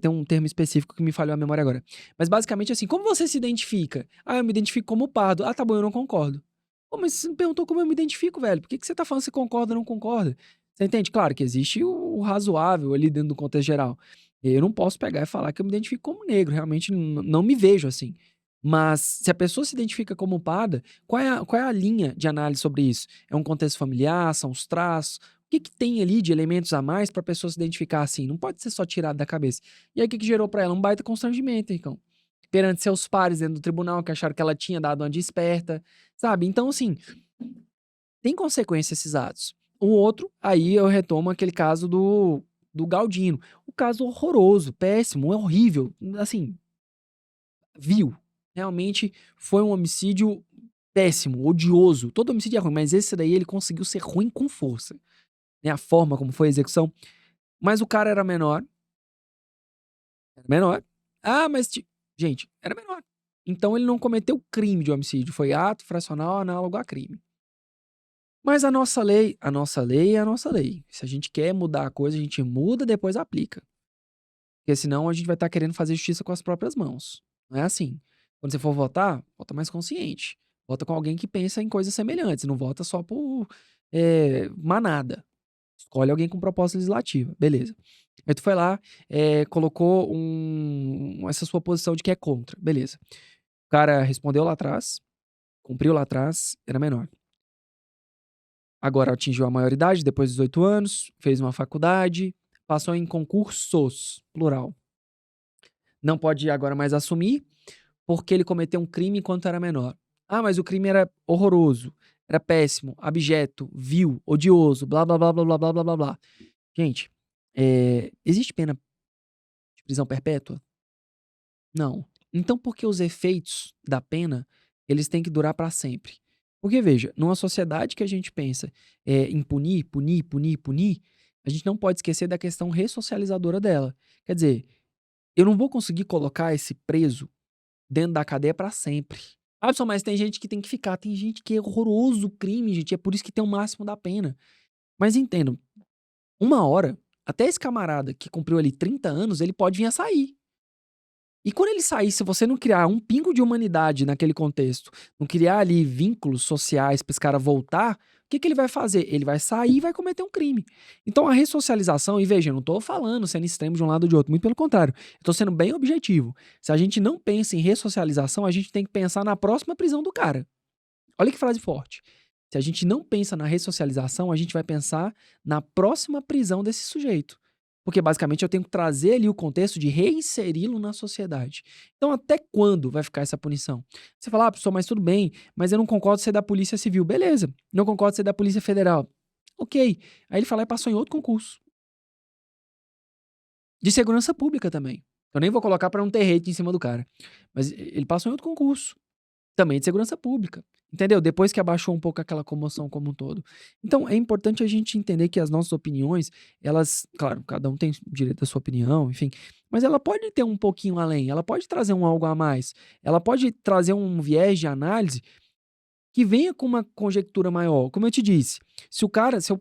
Tem um termo específico que me falhou a memória agora. Mas basicamente assim, como você se identifica? Ah, eu me identifico como pardo. Ah, tá bom, eu não concordo. Pô, mas você me perguntou como eu me identifico, velho. Por que você tá falando se concorda ou não concorda? Você entende? Claro que existe o razoável ali dentro do contexto geral. Eu não posso pegar e falar que eu me identifico como negro. Realmente não me vejo assim. Mas se a pessoa se identifica como parda, qual é a linha de análise sobre isso? É um contexto familiar? São os traços? O que tem ali de elementos a mais pra pessoa se identificar assim? Não pode ser só tirado da cabeça. E aí o que gerou pra ela? Um baita constrangimento, Ricão. Perante seus pares dentro do tribunal, que acharam que ela tinha dado uma desperta, sabe? Então, assim, tem consequência esses atos. Um outro, aí eu retomo aquele caso do Galdino. O caso horroroso, péssimo, é horrível. Assim, vil. Realmente foi um homicídio péssimo, odioso. Todo homicídio é ruim, mas esse daí ele conseguiu ser ruim com força. Né? A forma como foi a execução. Mas o cara era menor. Era menor. Ah, mas. Gente, era menor. Então ele não cometeu crime de homicídio. Foi ato fracional análogo a crime. Mas a nossa lei é a nossa lei. Se a gente quer mudar a coisa, a gente muda, depois aplica. Porque senão a gente vai estar querendo fazer justiça com as próprias mãos. Não é assim. Quando você for votar, vota mais consciente. Vota com alguém que pensa em coisas semelhantes. Não vota só por manada. Escolhe alguém com proposta legislativa. Beleza. Aí tu foi lá, colocou essa sua posição de que é contra. Beleza. O cara respondeu lá atrás, cumpriu lá atrás, era menor. Agora atingiu a maioridade, depois dos 18 anos, fez uma faculdade, passou em concursos, plural. Não pode agora mais assumir, porque ele cometeu um crime enquanto era menor. Ah, mas o crime era horroroso, era péssimo, abjeto, vil, odioso, blá, blá, blá, blá, blá, blá, blá, blá, blá. Gente, existe pena de prisão perpétua? Não. Então por que os efeitos da pena, eles têm que durar para sempre? Porque veja, numa sociedade que a gente pensa em punir, punir, punir, punir, a gente não pode esquecer da questão ressocializadora dela. Quer dizer, eu não vou conseguir colocar esse preso dentro da cadeia para sempre. Ah, só, mas tem gente que tem que ficar, tem gente que é horroroso o crime, gente, é por isso que tem o máximo da pena. Mas entendam, uma hora, até esse camarada que cumpriu ali 30 anos, ele pode vir a sair. E quando ele sair, se você não criar um pingo de humanidade naquele contexto, não criar ali vínculos sociais para esse cara voltar, o que que ele vai fazer? Ele vai sair e vai cometer um crime. Então a ressocialização, e veja, eu não tô falando sendo extremo de um lado ou de outro, muito pelo contrário, eu tô sendo bem objetivo. Se a gente não pensa em ressocialização, a gente tem que pensar na próxima prisão do cara. Olha que frase forte. Se a gente não pensa na ressocialização, a gente vai pensar na próxima prisão desse sujeito. Porque basicamente eu tenho que trazer ali o contexto de reinseri-lo na sociedade. Então, até quando vai ficar essa punição? Você fala, professor, mas tudo bem, mas eu não concordo ser da Polícia Civil. Beleza, não concordo ser da Polícia Federal. Ok. Aí ele fala e passou em outro concurso. De segurança pública também. Eu nem vou colocar para não ter hate em cima do cara. Mas ele passou em outro concurso. Também de segurança pública, entendeu? Depois que abaixou um pouco aquela comoção como um todo. Então, é importante a gente entender que as nossas opiniões, elas, claro, cada um tem direito à sua opinião, enfim, mas ela pode ter um pouquinho além, ela pode trazer um algo a mais, ela pode trazer um viés de análise que venha com uma conjectura maior. Como eu te disse, se eu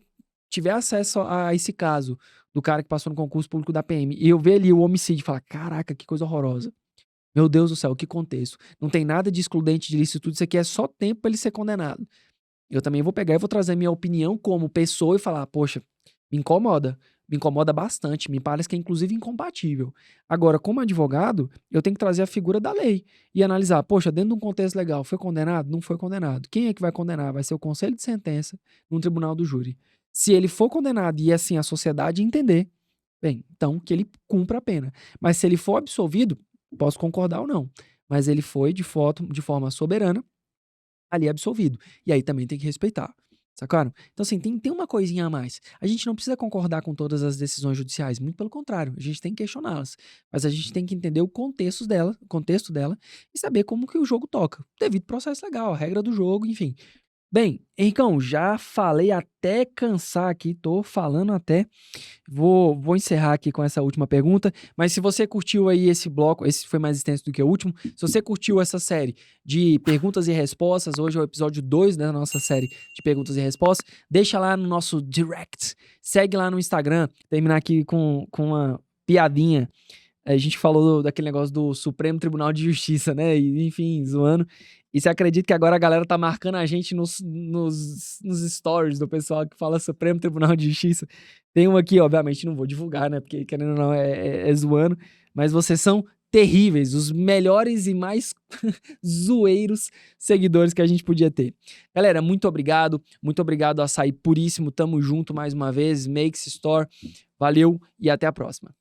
tiver acesso a esse caso do cara que passou no concurso público da PM e eu ver ali o homicídio e falar, caraca, que coisa horrorosa. Meu Deus do céu, que contexto. Não tem nada de excludente de licitude, isso aqui é só tempo para ele ser condenado. Eu também vou pegar e vou trazer minha opinião como pessoa e falar, poxa, me incomoda bastante, me parece que é inclusive incompatível. Agora, como advogado, eu tenho que trazer a figura da lei e analisar, poxa, dentro de um contexto legal, foi condenado? Não foi condenado. Quem é que vai condenar? Vai ser o conselho de sentença no tribunal do júri. Se ele for condenado e assim a sociedade entender, bem, então que ele cumpra a pena. Mas se ele for absolvido, posso concordar ou não, mas ele foi de forma soberana ali absolvido. E aí também tem que respeitar. Sacaram? Então, assim, tem uma coisinha a mais. A gente não precisa concordar com todas as decisões judiciais, muito pelo contrário, a gente tem que questioná-las. Mas a gente tem que entender o contexto dela e saber como que o jogo toca. Devido processo legal, a regra do jogo, enfim. Bem, Henricão, já falei até cansar aqui, tô falando até. Vou encerrar aqui com essa última pergunta, mas se você curtiu aí esse bloco, esse foi mais extenso do que o último, se você curtiu essa série de perguntas e respostas, hoje é o episódio 2 da nossa série de perguntas e respostas, deixa lá no nosso direct, segue lá no Instagram, terminar aqui com uma piadinha. A gente falou daquele negócio do Supremo Tribunal de Justiça, né? E, enfim, zoando. E você acredita que agora a galera tá marcando a gente nos stories do pessoal que fala Supremo Tribunal de Justiça? Tem um aqui, obviamente, não vou divulgar, né? Porque, querendo ou não, é zoando. Mas vocês são terríveis, os melhores e mais zoeiros seguidores que a gente podia ter. Galera, muito obrigado, Açaí Puríssimo. Tamo junto mais uma vez. Makes Store. Valeu e até a próxima.